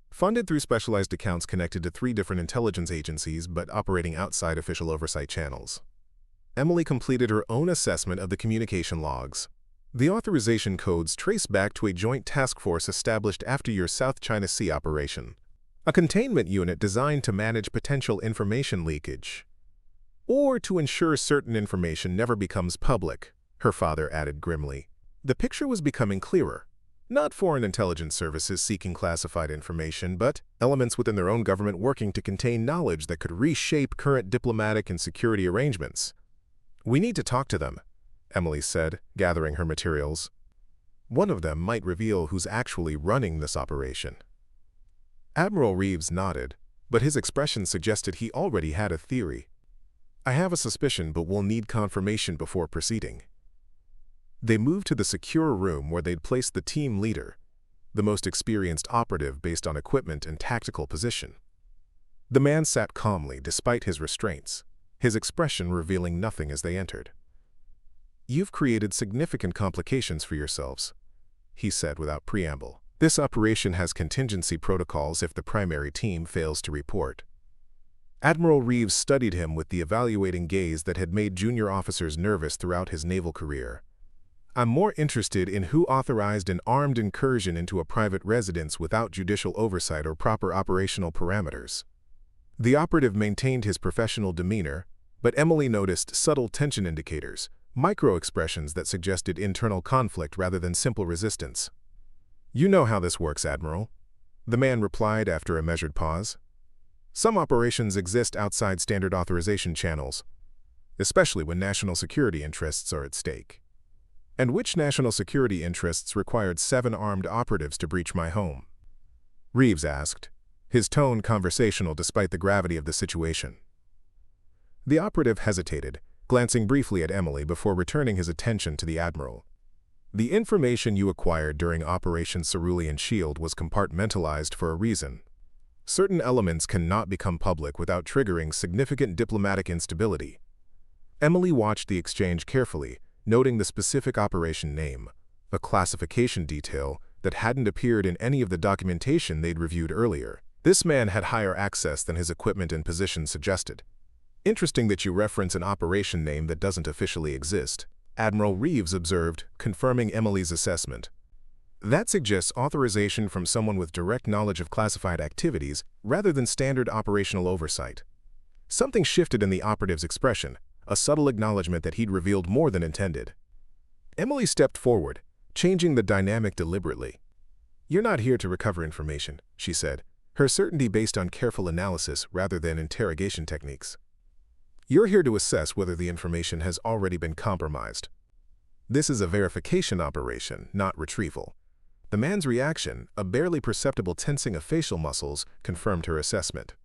"Funded through specialized accounts connected to 3 different intelligence agencies but operating outside official oversight channels." Emily completed her own assessment of the communication logs. The authorization codes trace back to a joint task force established after your South China Sea operation, a containment unit designed to manage potential information leakage, or to ensure certain information never becomes public, her father added grimly. The picture was becoming clearer. Not foreign intelligence services seeking classified information, but elements within their own government working to contain knowledge that could reshape current diplomatic and security arrangements. "We need to talk to them," Emily said, gathering her materials. "One of them might reveal who's actually running this operation." Admiral Reeves nodded, but his expression suggested he already had a theory. I have a suspicion, but we'll need confirmation before proceeding. They moved to the secure room where they'd placed the team leader, the most experienced operative based on equipment and tactical position. The man sat calmly despite his restraints, his expression revealing nothing as they entered. "You've created significant complications for yourselves," he said without preamble. "This operation has contingency protocols if the primary team fails to report." Admiral Reeves studied him with the evaluating gaze that had made junior officers nervous throughout his naval career. "I'm more interested in who authorized an armed incursion into a private residence without judicial oversight or proper operational parameters." The operative maintained his professional demeanor, but Emily noticed subtle tension indicators, micro-expressions that suggested internal conflict rather than simple resistance. "You know how this works, Admiral," the man replied after a measured pause. "Some operations exist outside standard authorization channels, especially when national security interests are at stake." "And which national security interests required 7 armed operatives to breach my home?" Reeves asked, his tone conversational despite the gravity of the situation. The operative hesitated, glancing briefly at Emily before returning his attention to the Admiral. "The information you acquired during Operation Cerulean Shield was compartmentalized for a reason. Certain elements cannot become public without triggering significant diplomatic instability." Emily watched the exchange carefully, noting the specific operation name, a classification detail that hadn't appeared in any of the documentation they'd reviewed earlier. This man had higher access than his equipment and position suggested. "Interesting that you reference an operation name that doesn't officially exist," Admiral Reeves observed, confirming Emily's assessment. "That suggests authorization from someone with direct knowledge of classified activities rather than standard operational oversight." Something shifted in the operative's expression, a subtle acknowledgement that he'd revealed more than intended. Emily stepped forward, changing the dynamic deliberately. "You're not here to recover information," she said, her certainty based on careful analysis rather than interrogation techniques. "You're here to assess whether the information has already been compromised. This is a verification operation, not retrieval." The man's reaction, a barely perceptible tensing of facial muscles, confirmed her assessment.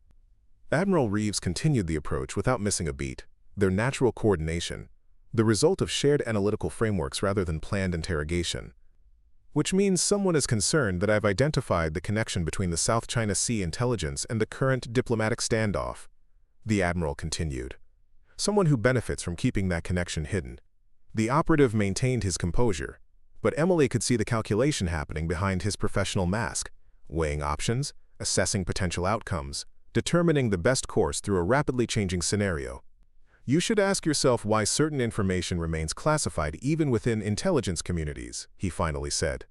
Admiral Reeves continued the approach without missing a beat, their natural coordination, the result of shared analytical frameworks rather than planned interrogation. "Which means someone is concerned that I've identified the connection between the South China Sea intelligence and the current diplomatic standoff," the Admiral continued. "Someone who benefits from keeping that connection hidden." The operative maintained his composure, but Emily could see the calculation happening behind his professional mask, weighing options, assessing potential outcomes, determining the best course through a rapidly changing scenario. "You should ask yourself why certain information remains classified even within intelligence communities," he finally said.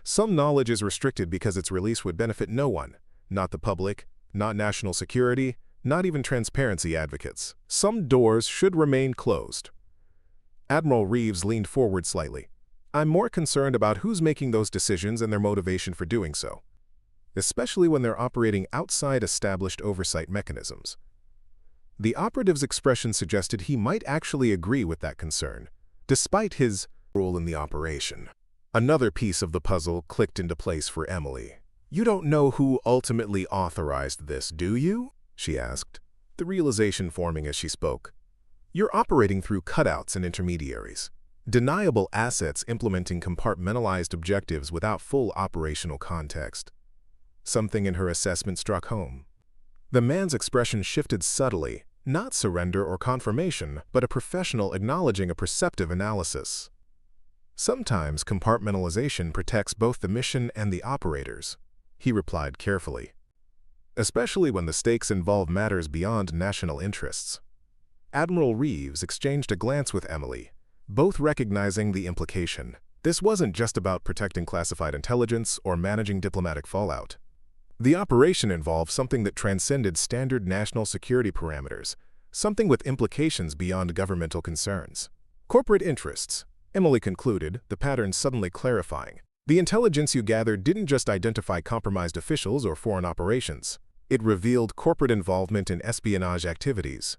"Some knowledge is restricted because its release would benefit no one, not the public, not national security, not even transparency advocates. Some doors should remain closed." Admiral Reeves leaned forward slightly. "I'm more concerned about who's making those decisions and their motivation for doing so, especially when they're operating outside established oversight mechanisms." The operative's expression suggested he might actually agree with that concern, despite his role in the operation. Another piece of the puzzle clicked into place for Emily. "You don't know who ultimately authorized this, do you?" she asked, the realization forming as she spoke. "You're operating through cutouts and intermediaries, deniable assets implementing compartmentalized objectives without full operational context." Something in her assessment struck home. The man's expression shifted subtly, not surrender or confirmation, but a professional acknowledging a perceptive analysis. "Sometimes compartmentalization protects both the mission and the operators," he replied carefully, "especially when the stakes involve matters beyond national interests." Admiral Reeves exchanged a glance with Emily, both recognizing the implication. This wasn't just about protecting classified intelligence or managing diplomatic fallout. The operation involved something that transcended standard national security parameters, something with implications beyond governmental concerns. "Corporate interests," Emily concluded, the pattern suddenly clarifying. "The intelligence you gathered didn't just identify compromised officials or foreign operations. It revealed corporate involvement in espionage activities."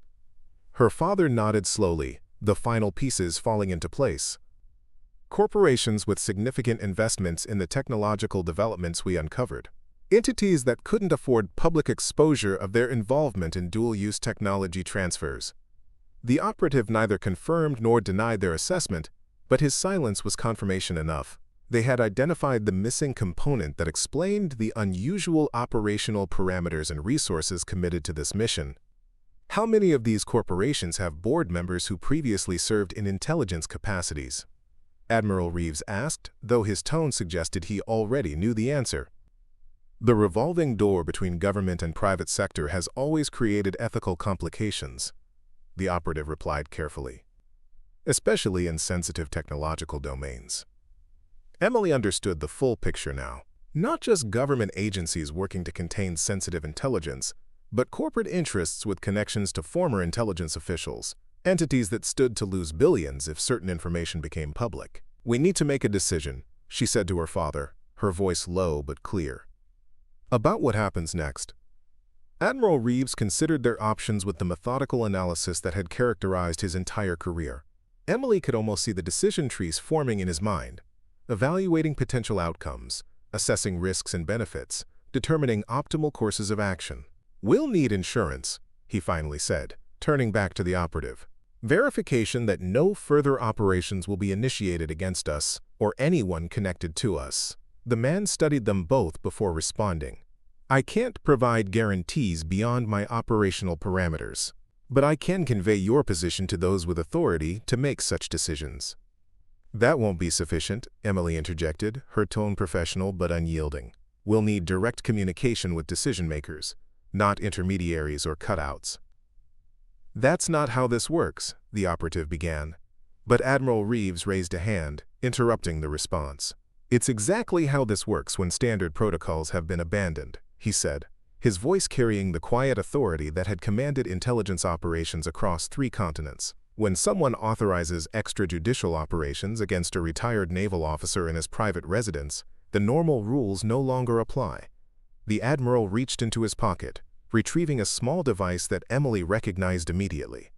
Her father nodded slowly, the final pieces falling into place. "Corporations with significant investments in the technological developments we uncovered. Entities that couldn't afford public exposure of their involvement in dual-use technology transfers." The operative neither confirmed nor denied their assessment, but his silence was confirmation enough. They had identified the missing component that explained the unusual operational parameters and resources committed to this mission. How many of these corporations have board members who previously served in intelligence capacities? Admiral Reeves asked, though his tone suggested he already knew the answer. The revolving door between government and private sector has always created ethical complications, the operative replied carefully, especially in sensitive technological domains. Emily understood the full picture now. Not just government agencies working to contain sensitive intelligence, but corporate interests with connections to former intelligence officials, entities that stood to lose billions if certain information became public. "We need to make a decision," she said to her father, her voice low but clear. "About what happens next." Admiral Reeves considered their options with the methodical analysis that had characterized his entire career. Emily could almost see the decision trees forming in his mind, evaluating potential outcomes, assessing risks and benefits, determining optimal courses of action. "We'll need insurance," he finally said, turning back to the operative. "Verification that no further operations will be initiated against us or anyone connected to us." The man studied them both before responding. "I can't provide guarantees beyond my operational parameters, but I can convey your position to those with authority to make such decisions." "That won't be sufficient," Emily interjected, her tone professional but unyielding. "We'll need direct communication with decision-makers, not intermediaries or cutouts." "That's not how this works," the operative began, but Admiral Reeves raised a hand, interrupting the response. "It's exactly how this works when standard protocols have been abandoned," he said, his voice carrying the quiet authority that had commanded intelligence operations across 3 continents. "When someone authorizes extrajudicial operations against a retired naval officer in his private residence, the normal rules no longer apply." The Admiral reached into his pocket, retrieving a small device that Emily recognized immediately.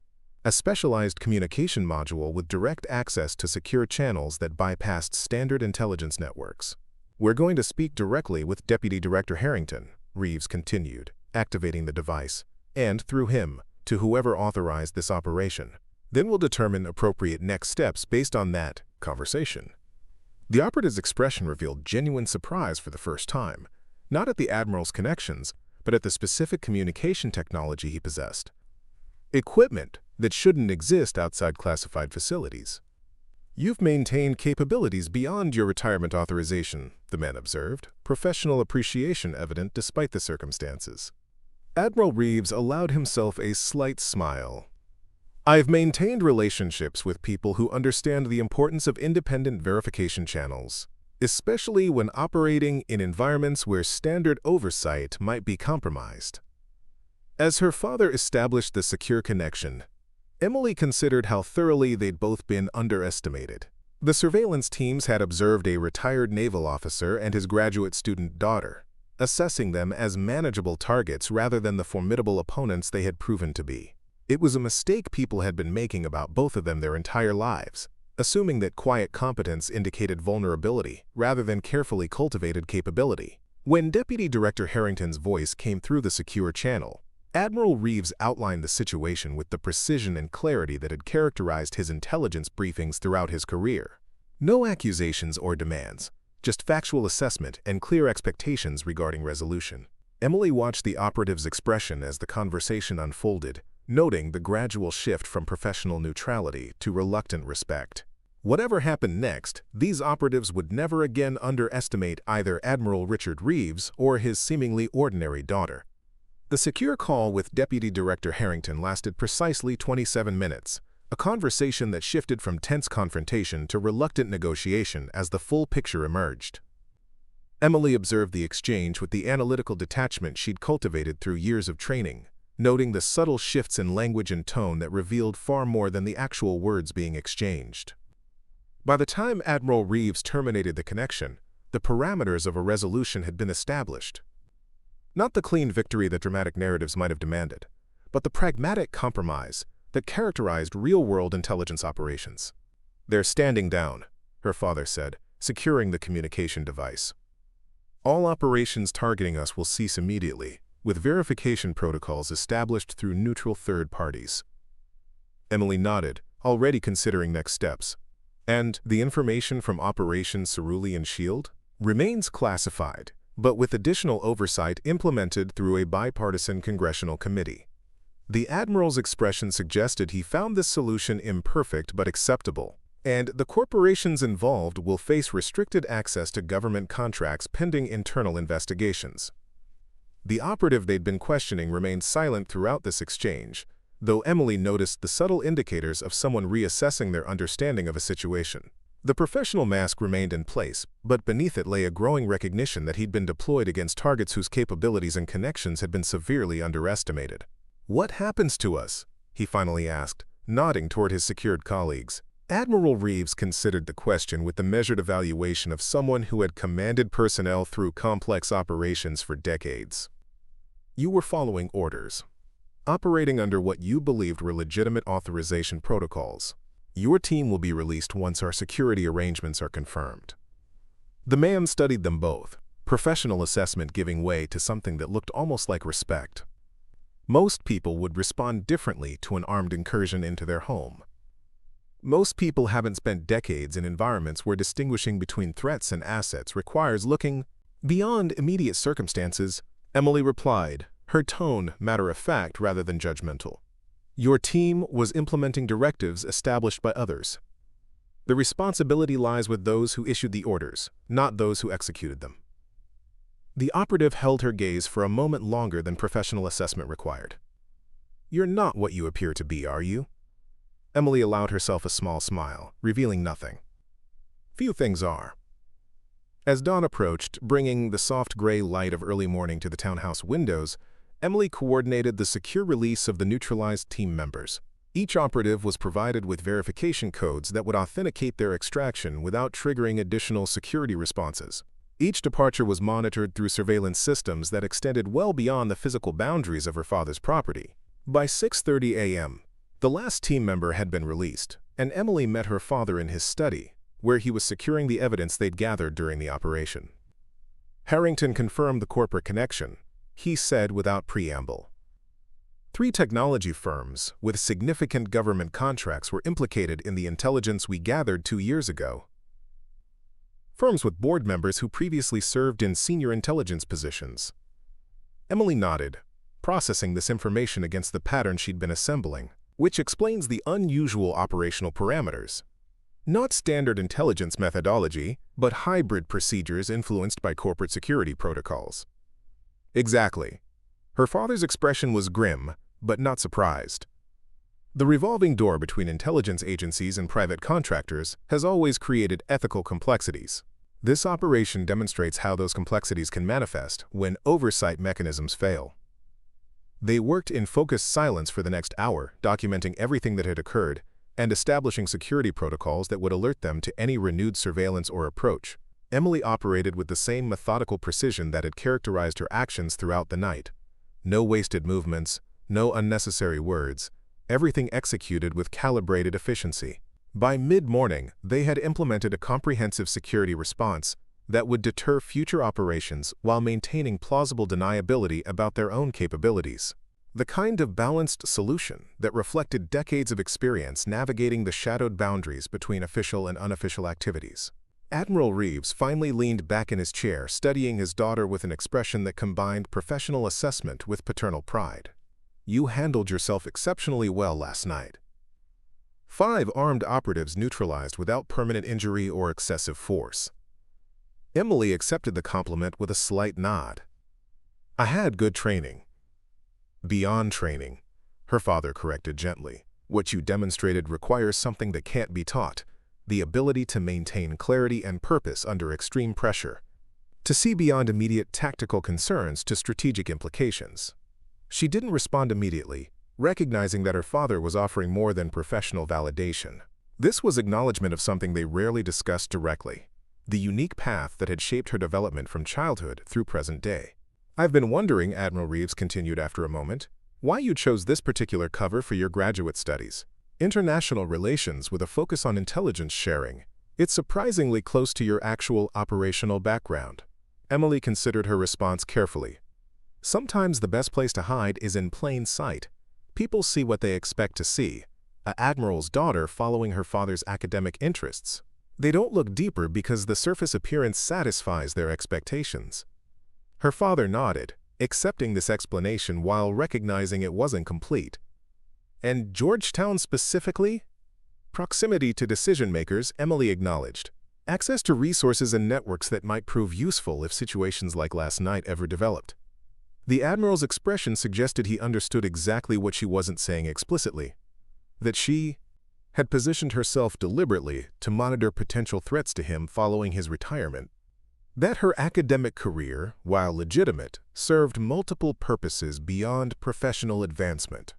A specialized communication module with direct access to secure channels that bypassed standard intelligence networks. "We're going to speak directly with Deputy Director Harrington," Reeves continued, activating the device, "and through him, to whoever authorized this operation. Then we'll determine appropriate next steps based on that conversation." The operative's expression revealed genuine surprise for the first time, not at the Admiral's connections, but at the specific communication technology he possessed. Equipment that shouldn't exist outside classified facilities. "You've maintained capabilities beyond your retirement authorization," the man observed, professional appreciation evident despite the circumstances. Admiral Reeves allowed himself a slight smile. "I've maintained relationships with people who understand the importance of independent verification channels, especially when operating in environments where standard oversight might be compromised." As her father established the secure connection, Emily considered how thoroughly they'd both been underestimated. The surveillance teams had observed a retired naval officer and his graduate student daughter, assessing them as manageable targets rather than the formidable opponents they had proven to be. It was a mistake people had been making about both of them their entire lives, assuming that quiet competence indicated vulnerability rather than carefully cultivated capability. When Deputy Director Harrington's voice came through the secure channel, Admiral Reeves outlined the situation with the precision and clarity that had characterized his intelligence briefings throughout his career. No accusations or demands, just factual assessment and clear expectations regarding resolution. Emily watched the operative's expression as the conversation unfolded, noting the gradual shift from professional neutrality to reluctant respect. Whatever happened next, these operatives would never again underestimate either Admiral Richard Reeves or his seemingly ordinary daughter. The secure call with Deputy Director Harrington lasted precisely 27 minutes, a conversation that shifted from tense confrontation to reluctant negotiation as the full picture emerged. Emily observed the exchange with the analytical detachment she'd cultivated through years of training, noting the subtle shifts in language and tone that revealed far more than the actual words being exchanged. By the time Admiral Reeves terminated the connection, the parameters of a resolution had been established. Not the clean victory that dramatic narratives might have demanded, but the pragmatic compromise that characterized real-world intelligence operations. "They're standing down," her father said, securing the communication device. "All operations targeting us will cease immediately, with verification protocols established through neutral third parties." Emily nodded, already considering next steps. And the information from Operation Cerulean Shield remains classified, but with additional oversight implemented through a bipartisan congressional committee. The Admiral's expression suggested he found this solution imperfect but acceptable, and the corporations involved will face restricted access to government contracts pending internal investigations. The operative they'd been questioning remained silent throughout this exchange, though Emily noticed the subtle indicators of someone reassessing their understanding of a situation. The professional mask remained in place, but beneath it lay a growing recognition that he'd been deployed against targets whose capabilities and connections had been severely underestimated. "What happens to us?" he finally asked, nodding toward his secured colleagues. Admiral Reeves considered the question with the measured evaluation of someone who had commanded personnel through complex operations for decades. "You were following orders, operating under what you believed were legitimate authorization protocols. Your team will be released once our security arrangements are confirmed." The man studied them both, professional assessment giving way to something that looked almost like respect. Most people would respond differently to an armed incursion into their home. Most people haven't spent decades in environments where distinguishing between threats and assets requires looking beyond immediate circumstances, Emily replied, her tone matter-of-fact rather than judgmental. "Your team was implementing directives established by others. The responsibility lies with those who issued the orders, not those who executed them." The operative held her gaze for a moment longer than professional assessment required. "You're not what you appear to be, are you?" Emily allowed herself a small smile, revealing nothing. "Few things are." As dawn approached, bringing the soft gray light of early morning to the townhouse windows, Emily coordinated the secure release of the neutralized team members. Each operative was provided with verification codes that would authenticate their extraction without triggering additional security responses. Each departure was monitored through surveillance systems that extended well beyond the physical boundaries of her father's property. By 6:30 a.m., the last team member had been released, and Emily met her father in his study, where he was securing the evidence they'd gathered during the operation. Harrington confirmed the corporate connection. He said without preamble. 3 technology firms with significant government contracts were implicated in the intelligence we gathered 2 years ago. Firms with board members who previously served in senior intelligence positions. Emily nodded, processing this information against the pattern she'd been assembling, which explains the unusual operational parameters. Not standard intelligence methodology, but hybrid procedures influenced by corporate security protocols. Exactly. Her father's expression was grim, but not surprised. The revolving door between intelligence agencies and private contractors has always created ethical complexities. This operation demonstrates how those complexities can manifest when oversight mechanisms fail. They worked in focused silence for the next hour, documenting everything that had occurred and establishing security protocols that would alert them to any renewed surveillance or approach. Emily operated with the same methodical precision that had characterized her actions throughout the night. No wasted movements, no unnecessary words, everything executed with calibrated efficiency. By mid-morning, they had implemented a comprehensive security response that would deter future operations while maintaining plausible deniability about their own capabilities. The kind of balanced solution that reflected decades of experience navigating the shadowed boundaries between official and unofficial activities. Admiral Reeves finally leaned back in his chair, studying his daughter with an expression that combined professional assessment with paternal pride. "You handled yourself exceptionally well last night." 5 armed operatives neutralized without permanent injury or excessive force. Emily accepted the compliment with a slight nod. "I had good training." "Beyond training," her father corrected gently. "What you demonstrated requires something that can't be taught, the ability to maintain clarity and purpose under extreme pressure, to see beyond immediate tactical concerns to strategic implications." She didn't respond immediately, recognizing that her father was offering more than professional validation. This was acknowledgement of something they rarely discussed directly, the unique path that had shaped her development from childhood through present day. "I've been wondering," Admiral Reeves continued after a moment, "why you chose this particular cover for your graduate studies. International relations with a focus on intelligence sharing. It's surprisingly close to your actual operational background." Emily considered her response carefully. "Sometimes the best place to hide is in plain sight. People see what they expect to see, an admiral's daughter following her father's academic interests. They don't look deeper because the surface appearance satisfies their expectations. Her father nodded, accepting this explanation while recognizing it wasn't complete. And Georgetown specifically? Proximity to decision-makers, Emily acknowledged. Access to resources and networks that might prove useful if situations like last night ever developed. The Admiral's expression suggested he understood exactly what she wasn't saying explicitly. That she had positioned herself deliberately to monitor potential threats to him following his retirement. That her academic career, while legitimate, served multiple purposes beyond professional advancement.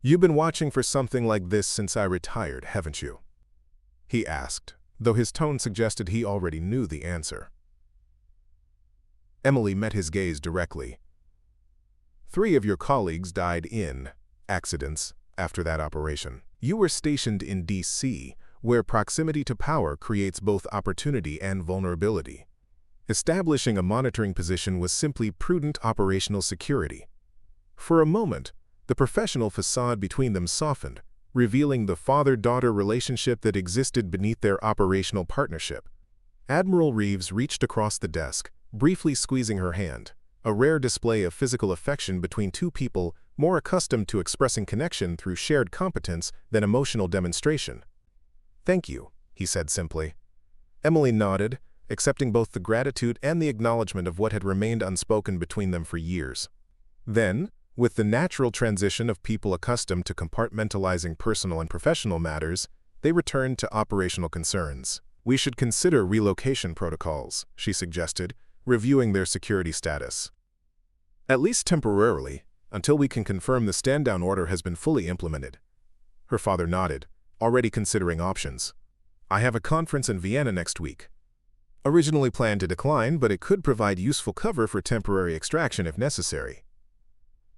"You've been watching for something like this since I retired, haven't you?" he asked, though his tone suggested he already knew the answer. Emily met his gaze directly. 3 of your colleagues died in accidents after that operation. You were stationed in D.C., where proximity to power creates both opportunity and vulnerability. Establishing a monitoring position was simply prudent operational security. For a moment, the professional facade between them softened, revealing the father-daughter relationship that existed beneath their operational partnership. Admiral Reeves reached across the desk, briefly squeezing her hand, a rare display of physical affection between two people more accustomed to expressing connection through shared competence than emotional demonstration. "Thank you," he said simply. Emily nodded, accepting both the gratitude and the acknowledgement of what had remained unspoken between them for years. Then, with the natural transition of people accustomed to compartmentalizing personal and professional matters, they returned to operational concerns. "We should consider relocation protocols," she suggested, reviewing their security status. "At least temporarily, until we can confirm the stand-down order has been fully implemented." Her father nodded, already considering options. "I have a conference in Vienna next week. Originally planned to decline, but it could provide useful cover for temporary extraction if necessary.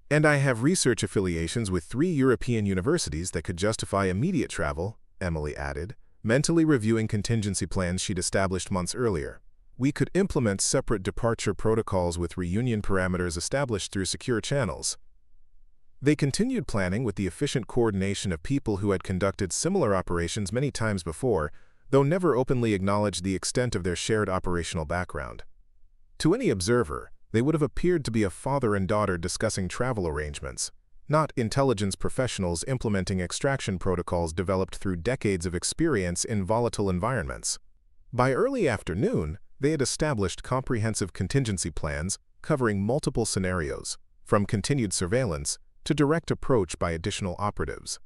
And I have research affiliations with 3 European universities that could justify immediate travel," Emily added, mentally reviewing contingency plans she'd established months earlier. "We could implement separate departure protocols with reunion parameters established through secure channels." They continued planning with the efficient coordination of people who had conducted similar operations many times before, though never openly acknowledged the extent of their shared operational background. To any observer, they would have appeared to be a father and daughter discussing travel arrangements, not intelligence professionals implementing extraction protocols developed through decades of experience in volatile environments. By early afternoon, they had established comprehensive contingency plans covering multiple scenarios, from continued surveillance to direct approach by additional operatives.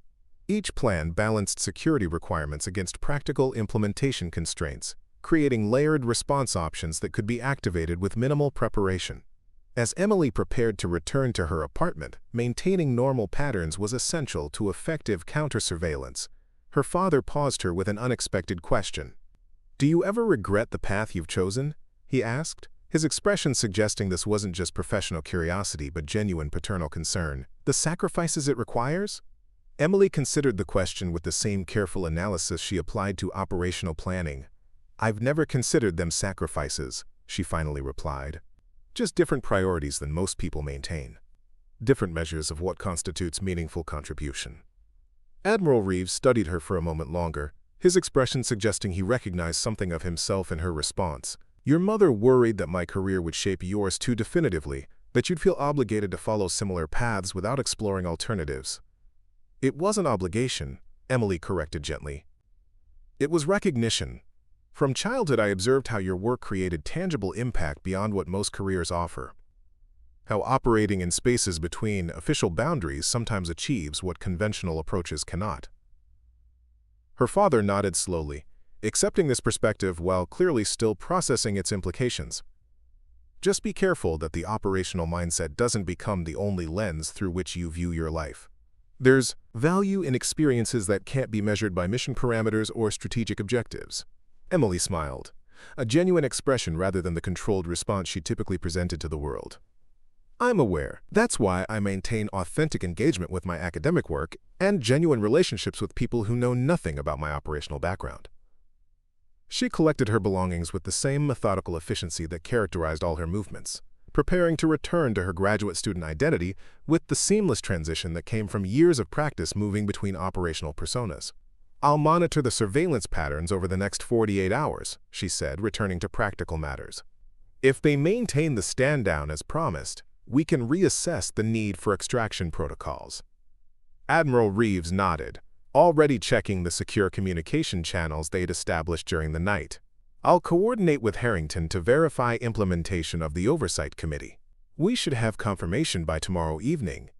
Each plan balanced security requirements against practical implementation constraints, creating layered response options that could be activated with minimal preparation. As Emily prepared to return to her apartment, maintaining normal patterns was essential to effective counter-surveillance. Her father paused her with an unexpected question. "Do you ever regret the path you've chosen?" he asked, his expression suggesting this wasn't just professional curiosity but genuine paternal concern. "The sacrifices it requires?" Emily considered the question with the same careful analysis she applied to operational planning. "I've never considered them sacrifices," she finally replied. "Just different priorities than most people maintain. Different measures of what constitutes meaningful contribution." Admiral Reeves studied her for a moment longer, his expression suggesting he recognized something of himself in her response. "Your mother worried that my career would shape yours too definitively, that you'd feel obligated to follow similar paths without exploring alternatives." "It wasn't obligation," Emily corrected gently. "It was recognition. From childhood I observed how your work created tangible impact beyond what most careers offer. How operating in spaces between official boundaries sometimes achieves what conventional approaches cannot." Her father nodded slowly, accepting this perspective while clearly still processing its implications. "Just be careful that the operational mindset doesn't become the only lens through which you view your life. There's value in experiences that can't be measured by mission parameters or strategic objectives." Emily smiled, a genuine expression rather than the controlled response she typically presented to the world. "I'm aware. That's why I maintain authentic engagement with my academic work and genuine relationships with people who know nothing about my operational background." She collected her belongings with the same methodical efficiency that characterized all her movements, preparing to return to her graduate student identity with the seamless transition that came from years of practice moving between operational personas. "I'll monitor the surveillance patterns over the next 48 hours, she said, returning to practical matters. "If they maintain the stand-down as promised, we can reassess the need for extraction protocols." Admiral Reeves nodded, already checking the secure communication channels they'd established during the night. "I'll coordinate with Harrington to verify implementation of the Oversight Committee. We should have confirmation by tomorrow evening."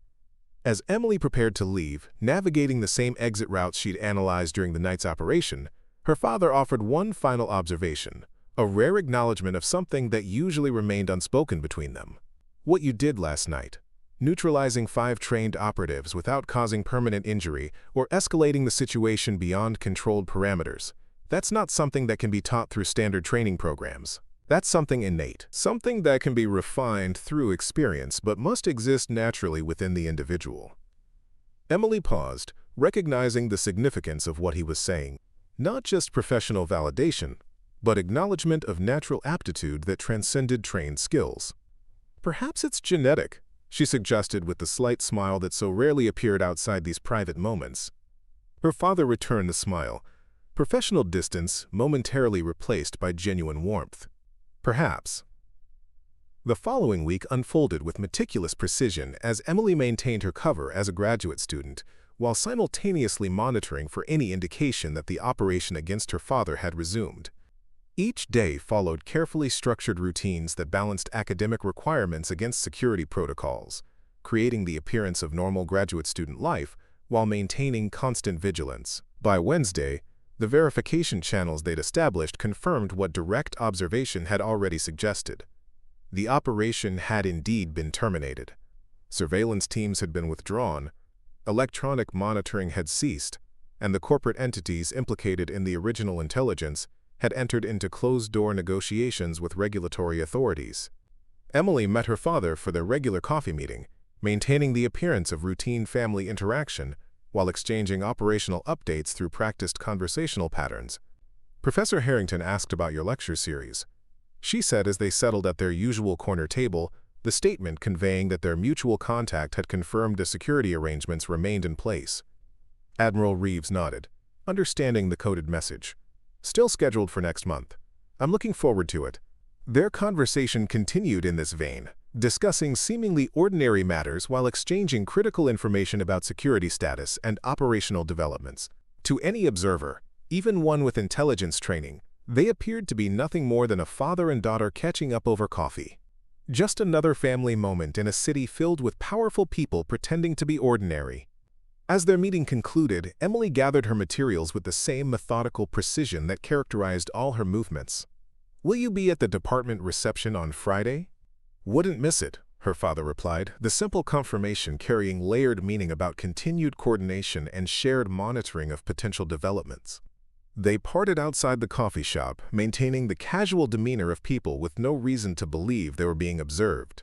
As Emily prepared to leave, navigating the same exit routes she'd analyzed during the night's operation, her father offered one final observation, a rare acknowledgement of something that usually remained unspoken between them. "What you did last night, neutralizing 5 trained operatives without causing permanent injury or escalating the situation beyond controlled parameters, that's not something that can be taught through standard training programs. That's something innate, something that can be refined through experience but must exist naturally within the individual." Emily paused, recognizing the significance of what he was saying. Not just professional validation, but acknowledgement of natural aptitude that transcended trained skills. "Perhaps it's genetic," she suggested with the slight smile that so rarely appeared outside these private moments. Her father returned the smile, professional distance momentarily replaced by genuine warmth. "Perhaps." The following week unfolded with meticulous precision as Emily maintained her cover as a graduate student, while simultaneously monitoring for any indication that the operation against her father had resumed. Each day followed carefully structured routines that balanced academic requirements against security protocols, creating the appearance of normal graduate student life while maintaining constant vigilance. By Wednesday, the verification channels they'd established confirmed what direct observation had already suggested. The operation had indeed been terminated. Surveillance teams had been withdrawn, electronic monitoring had ceased, and the corporate entities implicated in the original intelligence had entered into closed-door negotiations with regulatory authorities. Emily met her father for their regular coffee meeting, maintaining the appearance of routine family interaction while exchanging operational updates through practiced conversational patterns. "Professor Harrington asked about your lecture series," she said as they settled at their usual corner table, the statement conveying that their mutual contact had confirmed the security arrangements remained in place. Admiral Reeves nodded, understanding the coded message. "Still scheduled for next month. I'm looking forward to it." Their conversation continued in this vein, discussing seemingly ordinary matters while exchanging critical information about security status and operational developments. To any observer, even one with intelligence training, they appeared to be nothing more than a father and daughter catching up over coffee. Just another family moment in a city filled with powerful people pretending to be ordinary. As their meeting concluded, Emily gathered her materials with the same methodical precision that characterized all her movements. "Will you be at the department reception on Friday?" "Wouldn't miss it," her father replied, the simple confirmation carrying layered meaning about continued coordination and shared monitoring of potential developments. They parted outside the coffee shop, maintaining the casual demeanor of people with no reason to believe they were being observed.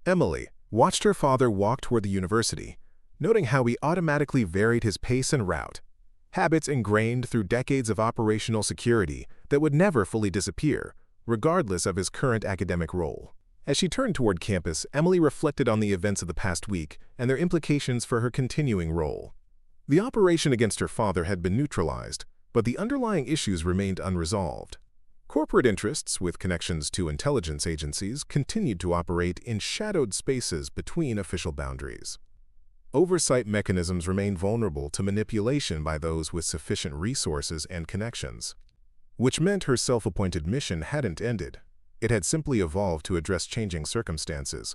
Emily watched her father walk toward the university, noting how he automatically varied his pace and route, habits ingrained through decades of operational security that would never fully disappear, regardless of his current academic role. As she turned toward campus, Emily reflected on the events of the past week and their implications for her continuing role. The operation against her father had been neutralized, but the underlying issues remained unresolved. Corporate interests, with connections to intelligence agencies, continued to operate in shadowed spaces between official boundaries. Oversight mechanisms remained vulnerable to manipulation by those with sufficient resources and connections, which meant her self-appointed mission hadn't ended. It had simply evolved to address changing circumstances.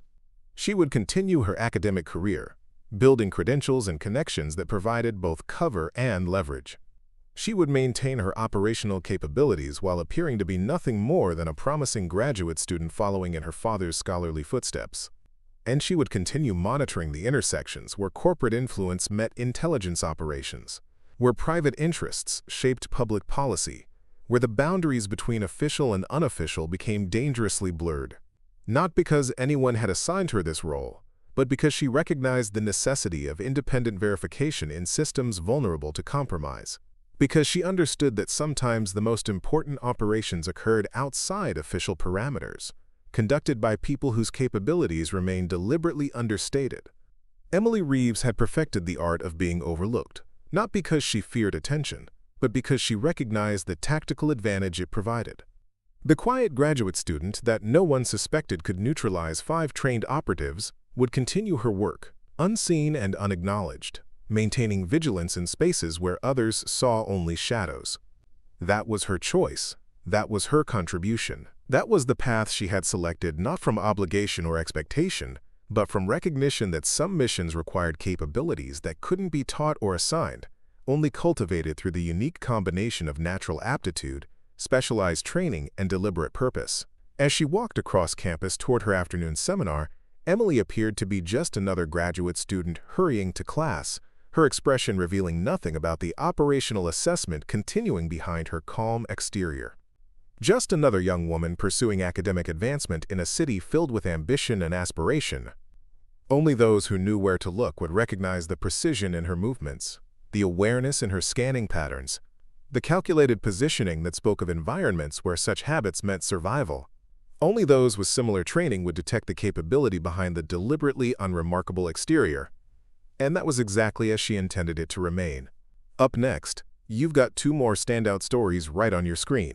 She would continue her academic career, building credentials and connections that provided both cover and leverage. She would maintain her operational capabilities while appearing to be nothing more than a promising graduate student following in her father's scholarly footsteps. And she would continue monitoring the intersections where corporate influence met intelligence operations, where private interests shaped public policy, where the boundaries between official and unofficial became dangerously blurred. Not because anyone had assigned her this role, but because she recognized the necessity of independent verification in systems vulnerable to compromise. Because she understood that sometimes the most important operations occurred outside official parameters, conducted by people whose capabilities remained deliberately understated. Emily Reeves had perfected the art of being overlooked, not because she feared attention, but because she recognized the tactical advantage it provided. The quiet graduate student that no one suspected could neutralize 5 trained operatives would continue her work, unseen and unacknowledged, maintaining vigilance in spaces where others saw only shadows. That was her choice. That was her contribution. That was the path she had selected, not from obligation or expectation, but from recognition that some missions required capabilities that couldn't be taught or assigned, only cultivated through the unique combination of natural aptitude, specialized training, and deliberate purpose. As she walked across campus toward her afternoon seminar, Emily appeared to be just another graduate student hurrying to class, her expression revealing nothing about the operational assessment continuing behind her calm exterior. Just another young woman pursuing academic advancement in a city filled with ambition and aspiration. Only those who knew where to look would recognize the precision in her movements, the awareness in her scanning patterns, the calculated positioning that spoke of environments where such habits meant survival. Only those with similar training would detect the capability behind the deliberately unremarkable exterior. And that was exactly as she intended it to remain. Up next, you've got 2 more standout stories right on your screen.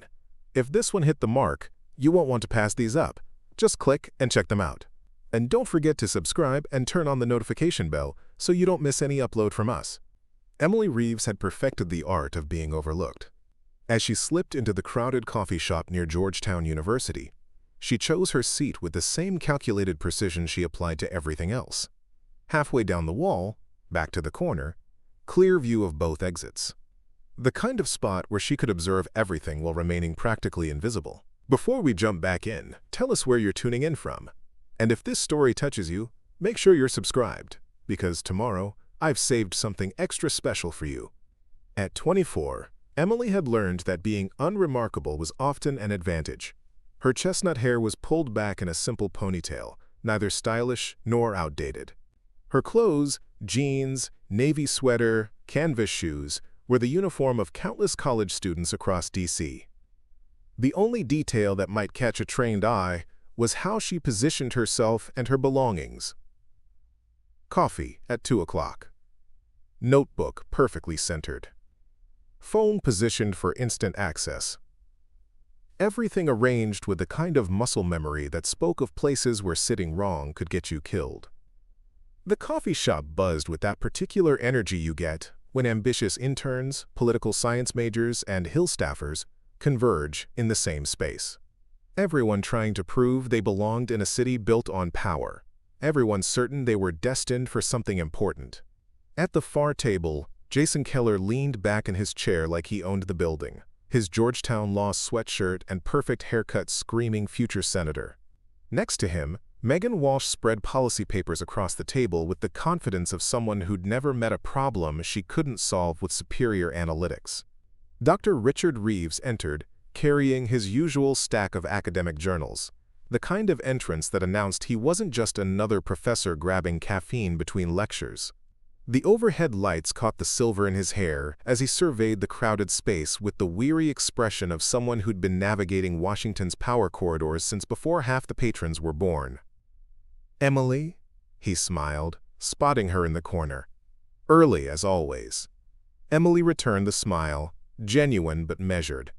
If this one hit the mark, you won't want to pass these up. Just click and check them out. And don't forget to subscribe and turn on the notification bell so you don't miss any upload from us. Emily Reeves had perfected the art of being overlooked. As she slipped into the crowded coffee shop near Georgetown University, she chose her seat with the same calculated precision she applied to everything else. Halfway down the wall, back to the corner, clear view of both exits. The kind of spot where she could observe everything while remaining practically invisible. Before we jump back in, tell us where you're tuning in from. And if this story touches you, make sure you're subscribed, because tomorrow, I've saved something extra special for you. At 24, Emily had learned that being unremarkable was often an advantage. Her chestnut hair was pulled back in a simple ponytail, neither stylish nor outdated. Her clothes, jeans, navy sweater, canvas shoes, were the uniform of countless college students across D.C. The only detail that might catch a trained eye was how she positioned herself and her belongings. Coffee at 2 o'clock. Notebook perfectly centered. Phone positioned for instant access. Everything arranged with the kind of muscle memory that spoke of places where sitting wrong could get you killed. The coffee shop buzzed with that particular energy you get when ambitious interns, political science majors, and Hill staffers converge in the same space. Everyone trying to prove they belonged in a city built on power. Everyone certain they were destined for something important. At the far table, Jason Keller leaned back in his chair like he owned the building, his Georgetown law sweatshirt and perfect haircut screaming future senator. Next to him, Megan Walsh spread policy papers across the table with the confidence of someone who'd never met a problem she couldn't solve with superior analytics. Dr. Richard Reeves entered, carrying his usual stack of academic journals, the kind of entrance that announced he wasn't just another professor grabbing caffeine between lectures. The overhead lights caught the silver in his hair as he surveyed the crowded space with the weary expression of someone who'd been navigating Washington's power corridors since before half the patrons were born. "Emily?" he smiled, spotting her in the corner. Early, as always. Emily returned the smile, genuine but measured.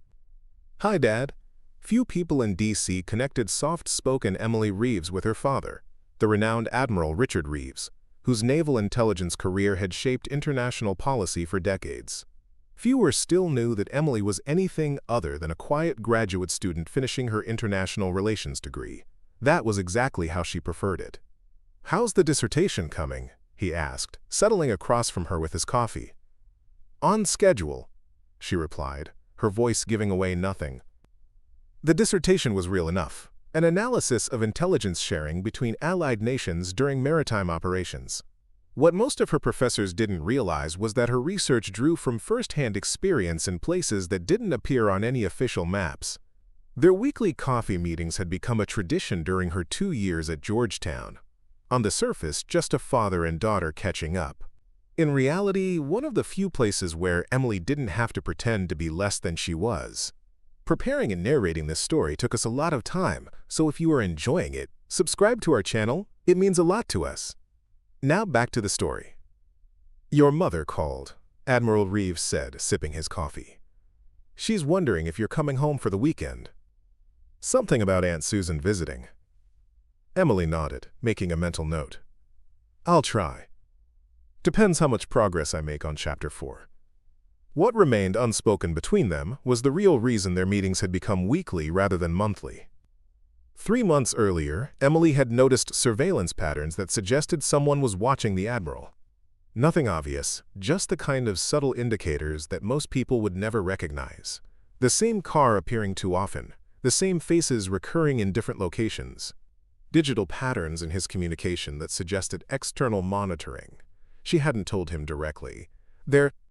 "Hi, Dad." Few people in D.C. connected soft-spoken Emily Reeves with her father, the renowned Admiral Richard Reeves, whose naval intelligence career had shaped international policy for decades. Fewer still knew that Emily was anything other than a quiet graduate student finishing her international relations degree. That was exactly how she preferred it. "How's the dissertation coming?" he asked, settling across from her with his coffee. "On schedule," she replied, her voice giving away nothing. The dissertation was real enough, an analysis of intelligence sharing between allied nations during maritime operations. What most of her professors didn't realize was that her research drew from first-hand experience in places that didn't appear on any official maps. Their weekly coffee meetings had become a tradition during her 2 years at Georgetown. On the surface, just a father and daughter catching up. In reality, one of the few places where Emily didn't have to pretend to be less than she was. Preparing and narrating this story took us a lot of time, so if you are enjoying it, subscribe to our channel. It means a lot to us. Now back to the story. "Your mother called," Admiral Reeves said, sipping his coffee. "She's wondering if you're coming home for the weekend." "Something about Aunt Susan visiting." Emily nodded, making a mental note. "I'll try. Depends how much progress I make on Chapter 4. What remained unspoken between them was the real reason their meetings had become weekly rather than monthly. 3 months earlier, Emily had noticed surveillance patterns that suggested someone was watching the Admiral. Nothing obvious, just the kind of subtle indicators that most people would never recognize. The same car appearing too often, the same faces recurring in different locations. Digital patterns in his communication that suggested external monitoring. She hadn't told him directly. Their